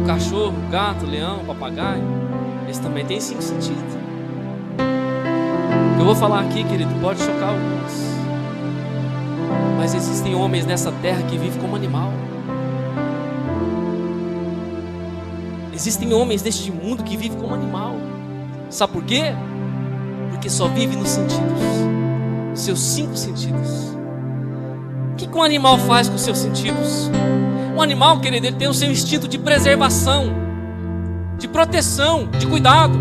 O cachorro, o gato, o leão, o papagaio, eles também têm 5 sentidos. O que eu vou falar aqui, querido, pode chocar alguns, mas existem homens nessa terra que vivem como animal. Existem homens neste mundo que vivem como animal. Sabe por quê? Porque só vive nos sentidos, nos seus 5 sentidos. O que um animal faz com os seus sentidos? Um animal, querido, ele tem o seu instinto de preservação, de proteção, de cuidado,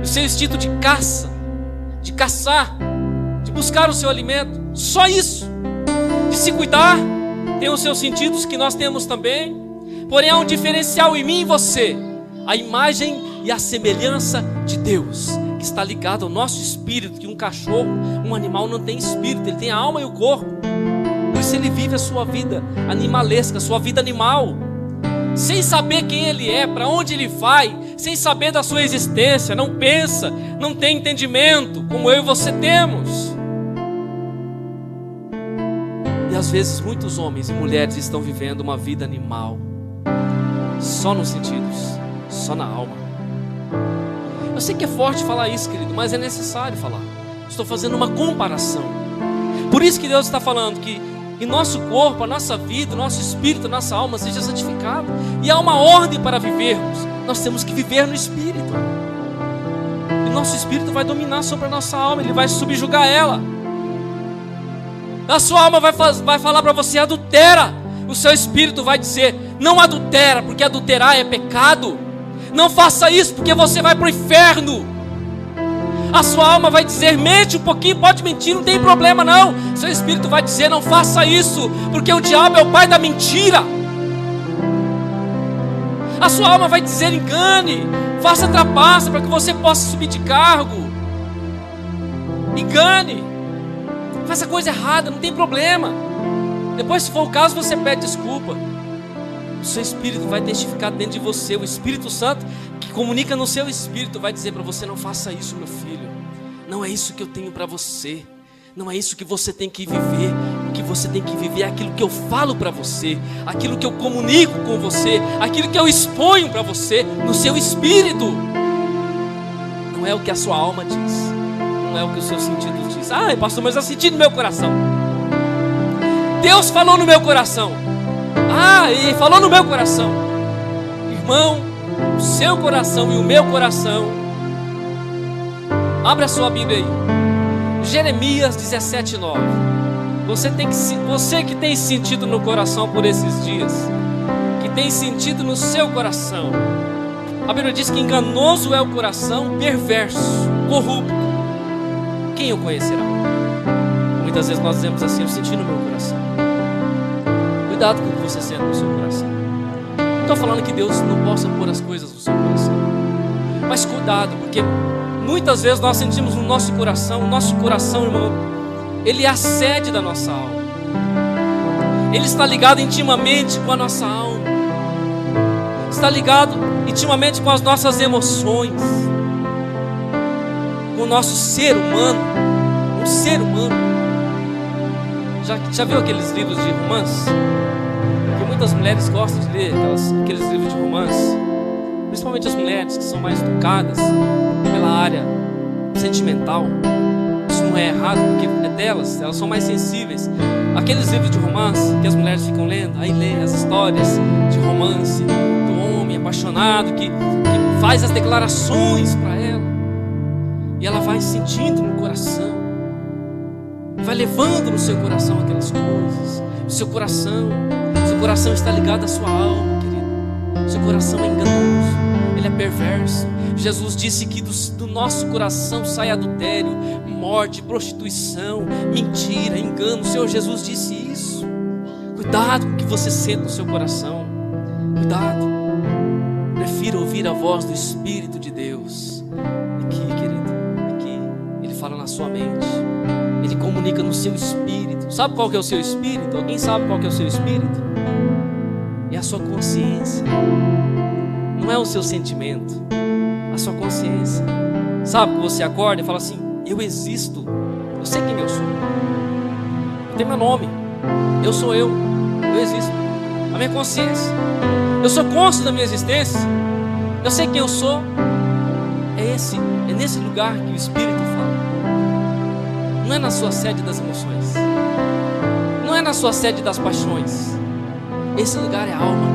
o seu instinto de caça, de caçar, de buscar o seu alimento. Só isso, de se cuidar. Tem os seus sentidos que nós temos também. Porém há um diferencial em mim e você: a imagem e a semelhança de Deus, que está ligado ao nosso espírito. Que um cachorro, um animal não tem espírito, ele tem a alma e o corpo. Por isso ele vive a sua vida animalesca, a sua vida animal, sem saber quem ele é, para onde ele vai, sem saber da sua existência. Não pensa, não tem entendimento, como eu e você temos. E às vezes muitos homens e mulheres estão vivendo uma vida animal, só nos sentidos, só na alma. Eu sei que é forte falar isso, querido, mas é necessário falar. Estou fazendo uma comparação. Por isso que Deus está falando que em nosso corpo, a nossa vida, o nosso espírito, a nossa alma seja santificado. E há uma ordem para vivermos. Nós temos que viver no espírito. E nosso espírito vai dominar sobre a nossa alma, ele vai subjugar ela. A sua alma vai falar para você: adultera. O seu espírito vai dizer: não adultera, porque adulterar é pecado. Não faça isso, porque você vai para o inferno. A sua alma vai dizer: mente um pouquinho, pode mentir, não tem problema não. Seu espírito vai dizer: não faça isso, porque o diabo é o pai da mentira. A sua alma vai dizer: engane, faça trapaça para que você possa subir de cargo. Engane, faça coisa errada, não tem problema. Depois, se for o caso, você pede desculpa. O seu espírito vai testificar dentro de você. O Espírito Santo, que comunica no seu espírito, vai dizer para você: não faça isso, meu filho. Não é isso que eu tenho para você. Não é isso que você tem que viver. O que você tem que viver é aquilo que eu falo para você, aquilo que eu comunico com você, aquilo que eu exponho para você no seu espírito. Não é o que a sua alma diz, não é o que o seu sentido diz. Ah, pastor, mas eu senti no meu coração. Deus falou no meu coração. Ah, e falou no meu coração. Irmão, o seu coração e o meu coração. Abre a sua Bíblia aí. Jeremias 17:9. Você que tem sentido no coração por esses dias, que tem sentido no seu coração. A Bíblia diz que enganoso é o coração, perverso, corrupto. Quem o conhecerá? Muitas vezes nós dizemos assim: eu senti no meu coração. Cuidado com o que você sente no seu coração. Não estou falando que Deus não possa pôr as coisas no seu coração, mas cuidado, porque muitas vezes nós sentimos no nosso coração. O nosso coração, irmão, ele é a sede da nossa alma. Ele está ligado intimamente com a nossa alma. Está ligado intimamente com as nossas emoções, com o nosso ser humano. Um ser humano. Já viu aqueles livros de romance? Que muitas mulheres gostam de ler, aqueles livros de romance. Principalmente as mulheres que são mais tocadas pela área sentimental. Isso não é errado, porque é delas, elas são mais sensíveis. Aqueles livros de romance que as mulheres ficam lendo, aí lê as histórias de romance do homem apaixonado que faz as declarações para ela, e ela vai sentindo no coração, vai levando no seu coração aquelas coisas. O seu coração está ligado à sua alma, querido. Seu coração é enganoso, ele é perverso. Jesus disse que do nosso coração sai adultério, morte, prostituição, mentira, engano. O Senhor Jesus disse isso. Cuidado com o que você sente no seu coração. Cuidado. Prefira ouvir a voz do Espírito de Deus. Aqui, querido, aqui. Ele fala na sua mente. Ele comunica no seu espírito. Sabe qual que é o seu espírito? Alguém sabe qual que é o seu espírito? É a sua consciência. não é o seu sentimento, a sua consciência. Sabe que você acorda e fala assim: eu existo, eu sei quem eu sou, eu tenho meu nome, eu sou eu existo. A minha consciência, eu sou cônscio da minha existência, eu sei quem eu sou. É nesse lugar que o Espírito fala. Não é na sua sede das emoções, não é na sua sede das paixões. Esse lugar é a alma.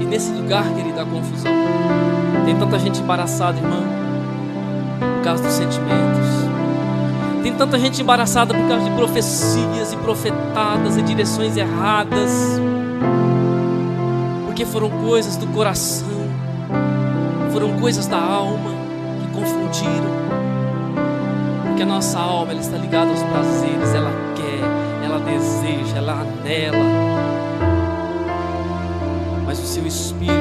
E nesse lugar, querido, há confusão. Tem tanta gente embaraçada, irmão, por causa dos sentimentos. Tem tanta gente embaraçada por causa de profecias e profetadas e direções erradas, porque foram coisas do coração, foram coisas da alma que confundiram. Porque a nossa alma, ela está ligada aos prazeres, ela quer, ela deseja, ela anela. Mas o seu espírito,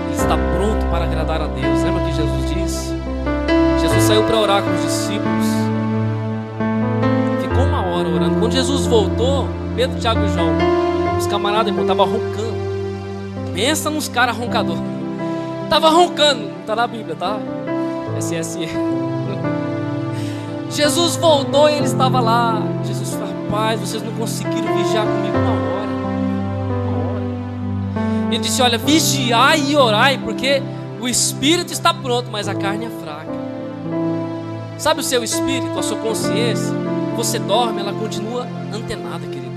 ele está pronto para agradar a Deus. Lembra que Jesus disse? Jesus saiu para orar com os discípulos, ficou 1 hora orando. Quando Jesus voltou, Pedro, Tiago e João, os camaradas, irmão, estavam roncando. Pensa nos caras roncadores. Estava roncando, não está na Bíblia, tá? SSE. Jesus voltou e ele estava lá. Jesus falou: rapaz, vocês não conseguiram vigiar comigo 1 hora. Ele disse: olha, vigiai e orai, porque o espírito está pronto, mas a carne é fraca. Sabe o seu espírito, a sua consciência? Você dorme, ela continua antenada, querido.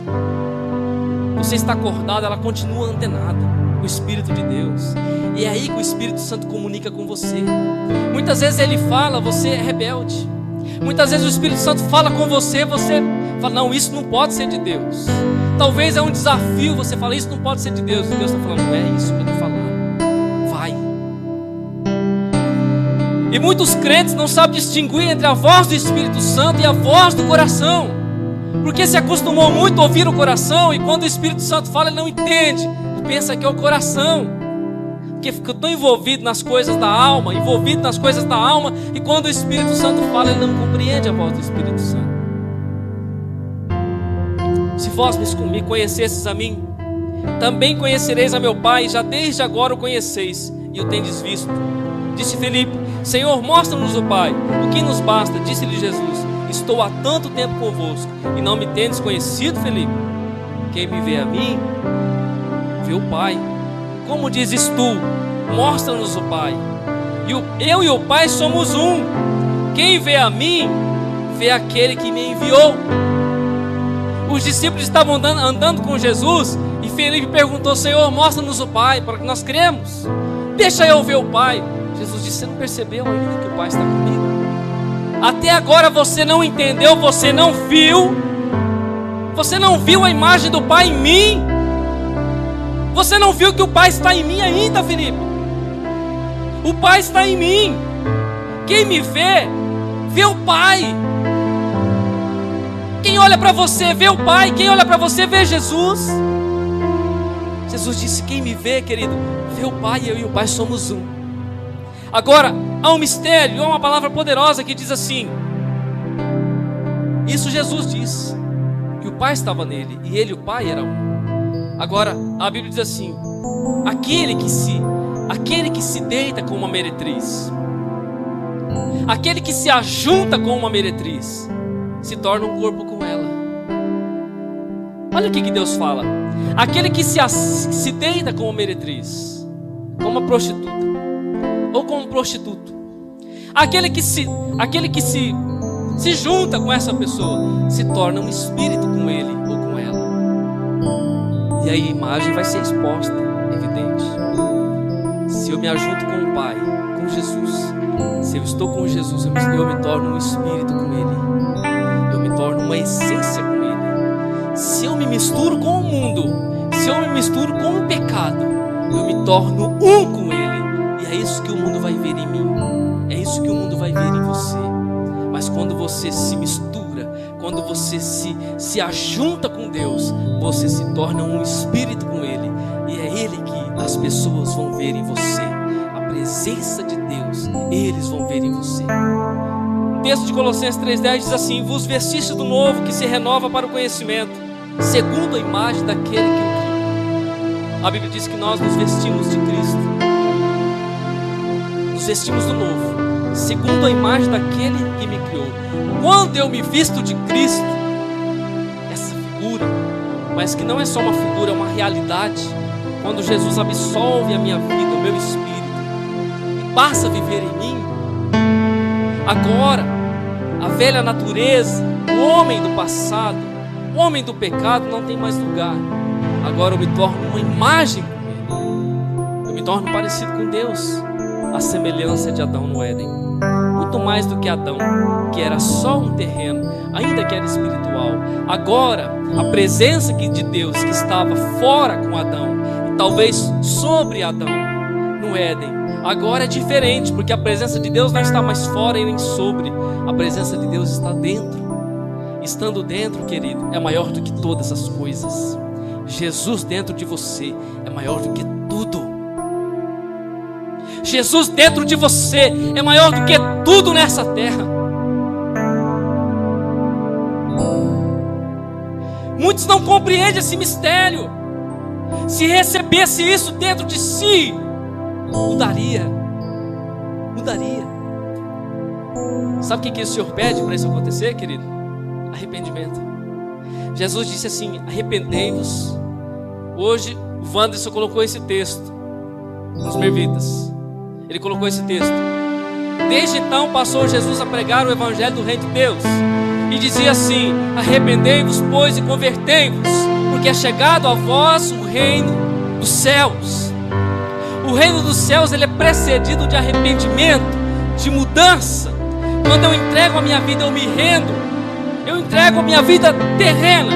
Você está acordado, ela continua antenada. O Espírito de Deus. E é aí que o Espírito Santo comunica com você. Muitas vezes ele fala, você é rebelde. Muitas vezes o Espírito Santo fala com você, você fala: não, isso não pode ser de Deus. Talvez é um desafio, você fala: isso não pode ser de Deus. E Deus está falando: não é isso que eu estou falando, vai. E muitos crentes não sabem distinguir entre a voz do Espírito Santo e a voz do coração, porque se acostumou muito a ouvir o coração, e quando o Espírito Santo fala, ele não entende, ele pensa que é o coração, porque ficou tão envolvido nas coisas da alma, e quando o Espírito Santo fala, ele não compreende a voz do Espírito Santo. Se vós me conhecesses a mim, também conhecereis a meu Pai. Já desde agora o conheceis e o tendes visto. Disse Filipe: Senhor, mostra-nos o Pai, o que nos basta. Disse-lhe Jesus: estou há tanto tempo convosco e não me tendes conhecido, Filipe? Quem me vê a mim, vê o Pai. Como dizes tu: mostra-nos o Pai? Eu e o Pai somos um. Quem vê a mim, vê aquele que me enviou. Os discípulos estavam andando com Jesus, e Filipe perguntou: Senhor, mostra-nos o Pai, para que nós cremos. Deixa eu ver o Pai. Jesus disse: você não percebeu ainda que o Pai está comigo? Até agora você não entendeu, você não viu a imagem do Pai em mim. Você não viu que o Pai está em mim ainda, Filipe. O Pai está em mim. Quem me vê, vê o Pai. Quem olha para você vê o Pai. Quem olha para você vê Jesus. Jesus disse: quem me vê, querido, vê o Pai. Eu e o Pai somos um. Agora, há um mistério, há uma palavra poderosa que diz assim. Isso Jesus disse, que o Pai estava nele, e ele e o Pai eram um. Agora, a Bíblia diz assim: aquele que se deita com uma meretriz, aquele que se ajunta com uma meretriz, se torna um corpo com ela. Olha o que Deus fala: aquele que se deita com uma meretriz, com uma prostituta, ou com um prostituto, aquele que se junta com essa pessoa, se torna um espírito com ele ou com ela. E aí a imagem vai ser exposta, evidente. Se eu me ajunto com o Pai, com Jesus, se eu estou com Jesus, eu me torno um espírito com ele, eu me torno uma essência com ele. Se eu me misturo com o mundo, se eu me misturo com o pecado, eu me torno um com ele. E é isso que o mundo vai ver em mim, é isso que o mundo vai ver em você. Mas quando você se mistura, quando você se ajunta com Deus, você se torna um espírito com ele, e é ele que as pessoas vão ver em você, a presença de Deus, eles vão ver em você. O texto de Colossenses 3,10 diz assim: vos vestiste do novo, que se renova para o conhecimento, segundo a imagem daquele que o criou. A Bíblia diz que nós nos vestimos de Cristo. nos vestimos do novo, segundo a imagem daquele que me criou. Quando eu me visto de Cristo, essa figura, mas que não é só uma figura, é uma realidade. Quando Jesus absolve a minha vida, o meu espírito, e passa a viver em mim, agora a velha natureza, o homem do passado, o homem do pecado não tem mais lugar. Agora eu me torno uma imagem com Ele. Eu me torno parecido com Deus, a semelhança de Adão no Éden. Muito mais do que Adão, que era só um terreno, ainda que era espiritual. Agora a presença de Deus que estava fora com Adão, e talvez sobre Adão no Éden, agora é diferente, porque a presença de Deus não está mais fora e nem sobre. A presença de Deus está dentro. Estando dentro, querido, é maior do que todas as coisas. Jesus dentro de você é maior do que tudo. Jesus dentro de você é maior do que tudo nessa terra. Muitos não compreendem esse mistério. Se recebesse isso dentro de si, mudaria. Sabe o que o Senhor pede para isso acontecer, querido? Arrependimento. Jesus disse assim: arrependei-vos. Hoje o Wanderson colocou esse texto nos Mervitas. Ele colocou esse texto. Desde então passou Jesus a pregar o evangelho do reino de Deus, e dizia assim: arrependei-vos, pois, e convertei-vos, porque é chegado a vós o reino dos céus. O reino dos céus, ele é precedido de arrependimento, de mudança. Quando eu entrego a minha vida, eu me rendo. Eu entrego a minha vida terrena,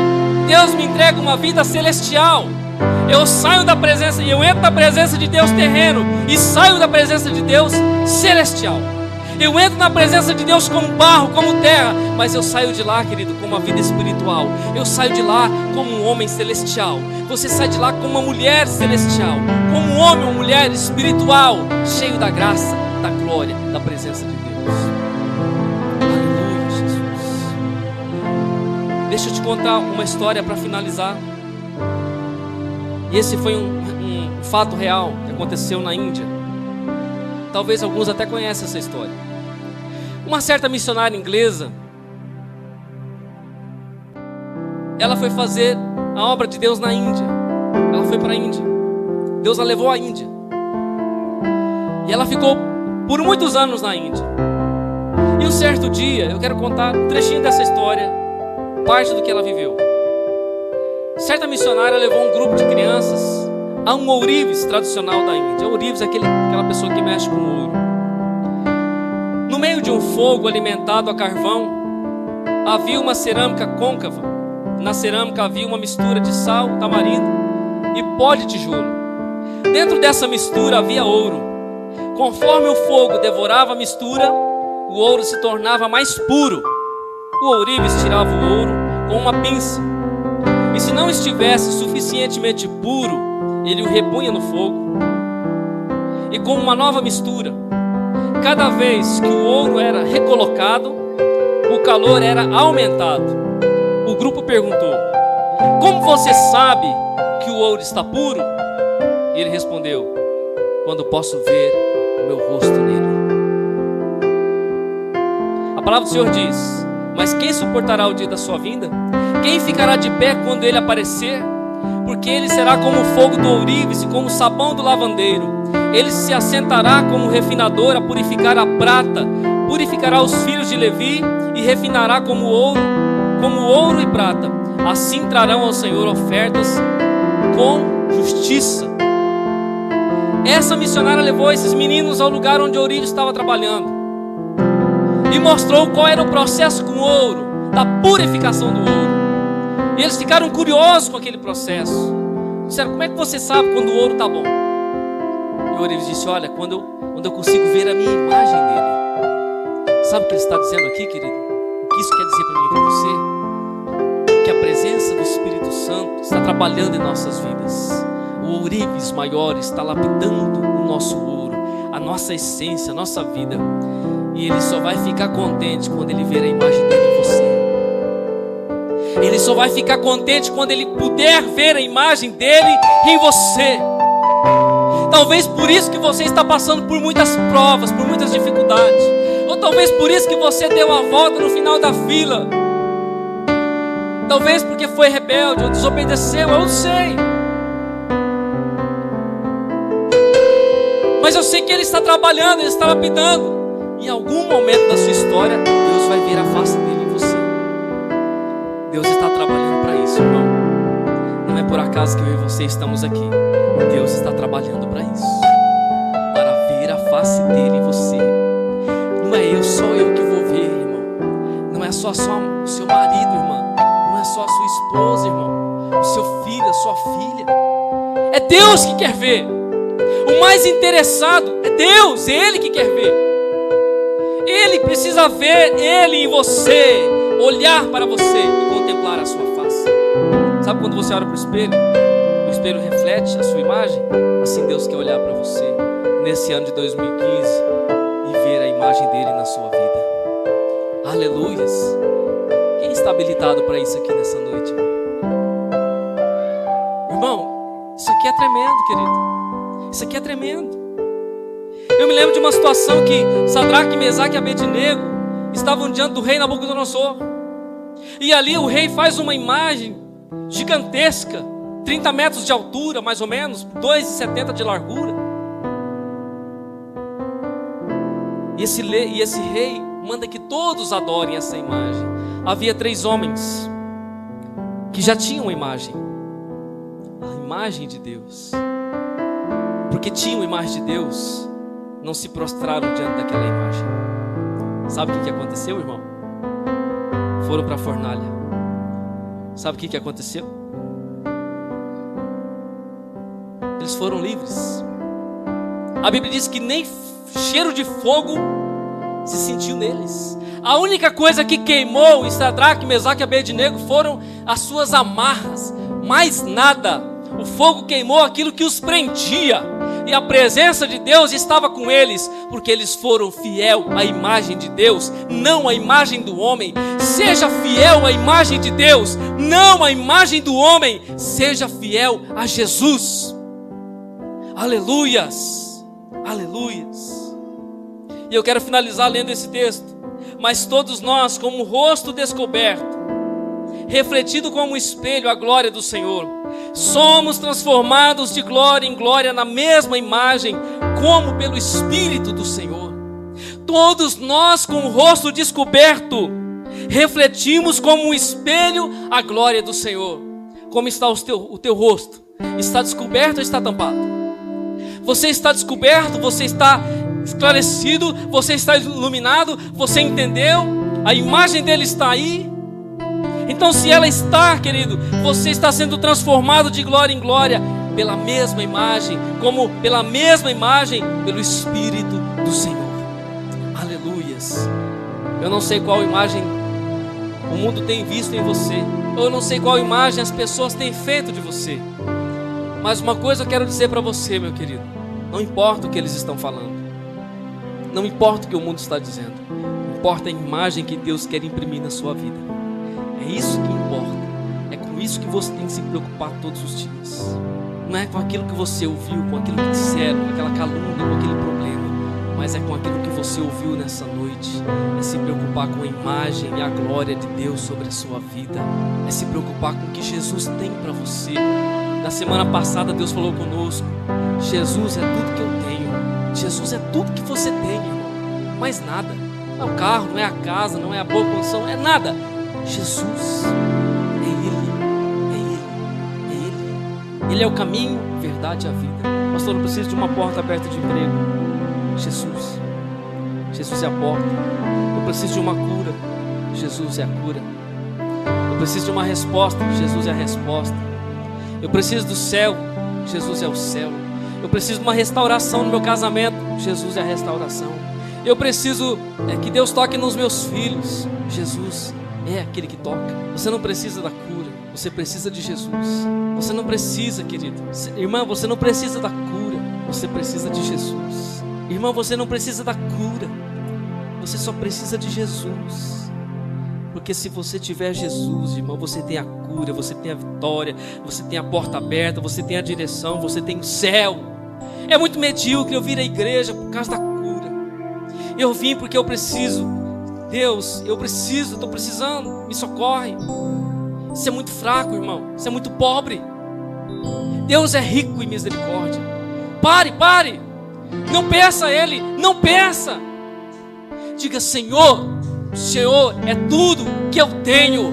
Deus me entrega uma vida celestial. Eu saio da presença, eu entro na presença de Deus terreno e saio da presença de Deus celestial. Eu entro na presença de Deus como barro, como terra, mas eu saio de lá, querido, com uma vida espiritual. Eu saio de lá como um homem celestial. Você sai de lá como uma mulher celestial, como um homem ou mulher espiritual, cheio da graça, da glória, da presença de Deus. Aleluia, Jesus. Deixa eu te contar uma história para finalizar. E esse foi um fato real que aconteceu na Índia. Talvez alguns até conheçam essa história. Uma certa missionária inglesa, ela foi fazer a obra de Deus na Índia. Ela foi para a Índia. Deus a levou à Índia. E ela ficou por muitos anos na Índia. E um certo dia, eu quero contar um trechinho dessa história, parte do que ela viveu. Certa missionária levou um grupo de crianças a um ourives tradicional da Índia. Ourives é aquela pessoa que mexe com ouro. No meio de um fogo alimentado a carvão, havia uma cerâmica côncava. Na cerâmica havia uma mistura de sal, tamarindo e pó de tijolo. Dentro dessa mistura havia ouro. Conforme o fogo devorava a mistura, o ouro se tornava mais puro. O ourives tirava o ouro com uma pinça. E se não estivesse suficientemente puro, ele o repunha no fogo. E com uma nova mistura, cada vez que o ouro era recolocado, o calor era aumentado. O grupo perguntou: como você sabe que o ouro está puro? E ele respondeu: quando posso ver o meu rosto nele. A palavra do Senhor diz: mas quem suportará o dia da sua vinda? Quem ficará de pé quando ele aparecer? Porque ele será como o fogo do ourives e como o sabão do lavandeiro. Ele se assentará como refinador a purificar a prata, purificará os filhos de Levi e refinará como ouro e prata. Assim trarão ao Senhor ofertas com justiça. Essa missionária levou esses meninos ao lugar onde o ourives estava trabalhando e mostrou qual era o processo com o ouro, da purificação do ouro. E eles ficaram curiosos com aquele processo. Disseram: como é que você sabe quando o ouro está bom? E o ourives disse: olha, quando eu consigo ver a minha imagem nele. Sabe o que ele está dizendo aqui, querido? O que isso quer dizer para mim e para você? Que a presença do Espírito Santo está trabalhando em nossas vidas. O ourives maior está lapidando o nosso ouro, a nossa essência, a nossa vida. E ele só vai ficar contente quando ele ver a imagem dele em você. Ele só vai ficar contente quando ele puder ver a imagem dele em você. Talvez por isso que você está passando por muitas provas, por muitas dificuldades. Ou talvez por isso que você deu uma volta no final da fila. Talvez porque foi rebelde ou desobedeceu, eu não sei. Mas eu sei que Ele está trabalhando, Ele está lapidando. Em algum momento da sua história, Deus vai ver a face dele em você. Deus está trabalhando para isso, irmão. Não é por acaso que eu e você estamos aqui. Deus está trabalhando para isso, para ver a face dele em você. Não é só eu que vou ver, irmão. Não é só o seu marido, irmã. Não é só a sua esposa, irmão. O seu filho, a sua filha. É Deus que quer ver. O mais interessado é Deus, é Ele que quer ver. Ele precisa ver Ele em você, olhar para você e contemplar a sua face. Sabe quando você olha para o espelho reflete a sua imagem? Assim Deus quer olhar para você nesse ano de 2015 e ver a imagem dele na sua vida. Aleluias. Quem está habilitado para isso aqui nessa noite, irmão? Irmão, isso aqui é tremendo, querido. Isso aqui é tremendo. Eu me lembro de uma situação que Sadraque, Mesaque e Abednego estavam diante do rei Nabucodonosor. E ali o rei faz uma imagem gigantesca, 30 metros de altura, mais ou menos, 2,70 de largura. E esse rei manda que todos adorem essa imagem. Havia 3 homens que já tinham a imagem de Deus. Porque tinham a imagem de Deus, não se prostraram diante daquela imagem. Sabe o que aconteceu, irmão? Foram para a fornalha. Sabe o que aconteceu? Eles foram livres. A Bíblia diz que nem cheiro de fogo se sentiu neles. A única coisa que queimou em Sadraque, Mesaque e Abednego foram as suas amarras. Mais nada. O fogo queimou aquilo que os prendia. E a presença de Deus estava com eles, porque eles foram fiel à imagem de Deus, não à imagem do homem. Seja fiel à imagem de Deus, não à imagem do homem. Seja fiel a Jesus. Aleluias, aleluias. E eu quero finalizar lendo esse texto. Mas todos nós, como rosto descoberto, refletido como um espelho a glória do Senhor, somos transformados de glória em glória na mesma imagem, como pelo Espírito do Senhor. Todos nós, com o rosto descoberto, refletimos como um espelho a glória do Senhor. Como está o teu rosto? Está descoberto ou está tampado? Você está descoberto, você está esclarecido, você está iluminado, você entendeu? A imagem dele está aí. Então, se ela está, querido, você está sendo transformado de glória em glória pela mesma imagem, como pela mesma imagem, pelo Espírito do Senhor. Aleluias. Eu não sei qual imagem o mundo tem visto em você, eu não sei qual imagem as pessoas têm feito de você, mas uma coisa eu quero dizer para você, meu querido: não importa o que eles estão falando, não importa o que o mundo está dizendo, importa a imagem que Deus quer imprimir na sua vida. É isso que importa. É com isso que você tem que se preocupar todos os dias. Não é com aquilo que você ouviu, com aquilo que disseram, com aquela calúnia, com aquele problema, mas é com aquilo que você ouviu nessa noite. É se preocupar com a imagem e a glória de Deus sobre a sua vida. É se preocupar com o que Jesus tem para você. Na semana passada Deus falou conosco: Jesus é tudo que eu tenho. Jesus é tudo que você tem, irmão. Mais nada. Não é o carro, não é a casa, não é a boa condição, não é nada. Jesus, é Ele. Ele é o caminho, a verdade e a vida. Pastor, eu preciso de uma porta aberta de emprego. Jesus é a porta. Eu preciso de uma cura. Jesus é a cura. Eu preciso de uma resposta. Jesus é a resposta. Eu preciso do céu. Jesus é o céu. Eu preciso de uma restauração no meu casamento. Jesus é a restauração. Eu preciso que Deus toque nos meus filhos. Jesus é aquele que toca. Você não precisa da cura, você precisa de Jesus. Você não precisa, querido. Irmã, você não precisa da cura, você precisa de Jesus. Irmão, você não precisa da cura, você só precisa de Jesus. Porque se você tiver Jesus, irmão, você tem a cura, você tem a vitória, você tem a porta aberta, você tem a direção, você tem o céu. É muito medíocre eu vir à igreja por causa da cura. Eu vim porque eu preciso. Deus, eu estou precisando, me socorre. Você é muito fraco, irmão. Você é muito pobre. Deus é rico em misericórdia. Pare. Não peça a Ele, não peça. Diga: Senhor, o Senhor é tudo que eu tenho.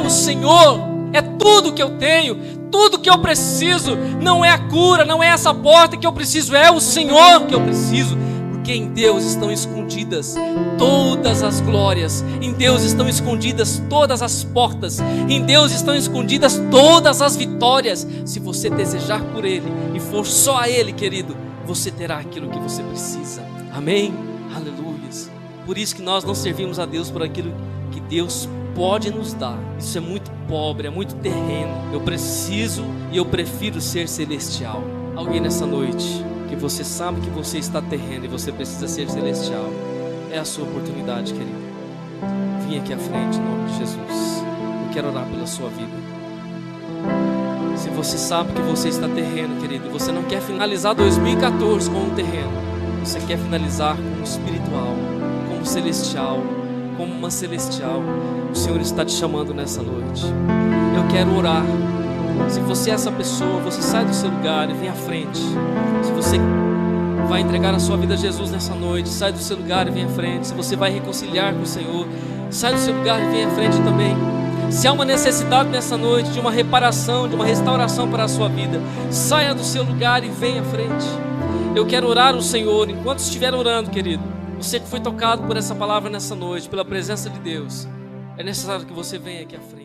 O Senhor é tudo que eu tenho, tudo que eu preciso. Não é a cura, não é essa porta que eu preciso, é o Senhor que eu preciso. Porque em Deus estão escondidas todas as glórias, em Deus estão escondidas todas as portas, em Deus estão escondidas todas as vitórias. Se você desejar por Ele e for só a Ele, querido, você terá aquilo que você precisa. Amém? Aleluia. Por isso que nós não servimos a Deus por aquilo que Deus pode nos dar. Isso é muito pobre, é muito terreno. Eu preciso e eu prefiro ser celestial. Alguém nessa noite que você sabe que você está terreno e você precisa ser celestial, é a sua oportunidade, querido. Vim aqui à frente em nome de Jesus. Eu quero orar pela sua vida. Se você sabe que você está terreno, querido, e você não quer finalizar 2014 com um terreno, você quer finalizar como espiritual, como celestial, como uma celestial, o Senhor está te chamando nessa noite. Eu quero orar. Se você é essa pessoa, você sai do seu lugar e vem à frente. Se você vai entregar a sua vida a Jesus nessa noite, sai do seu lugar e vem à frente. Se você vai reconciliar com o Senhor, sai do seu lugar e vem à frente também. Se há uma necessidade nessa noite de uma reparação, de uma restauração para a sua vida, saia do seu lugar e venha à frente. Eu quero orar ao Senhor. Enquanto estiver orando, querido, você que foi tocado por essa palavra nessa noite, pela presença de Deus, é necessário que você venha aqui à frente.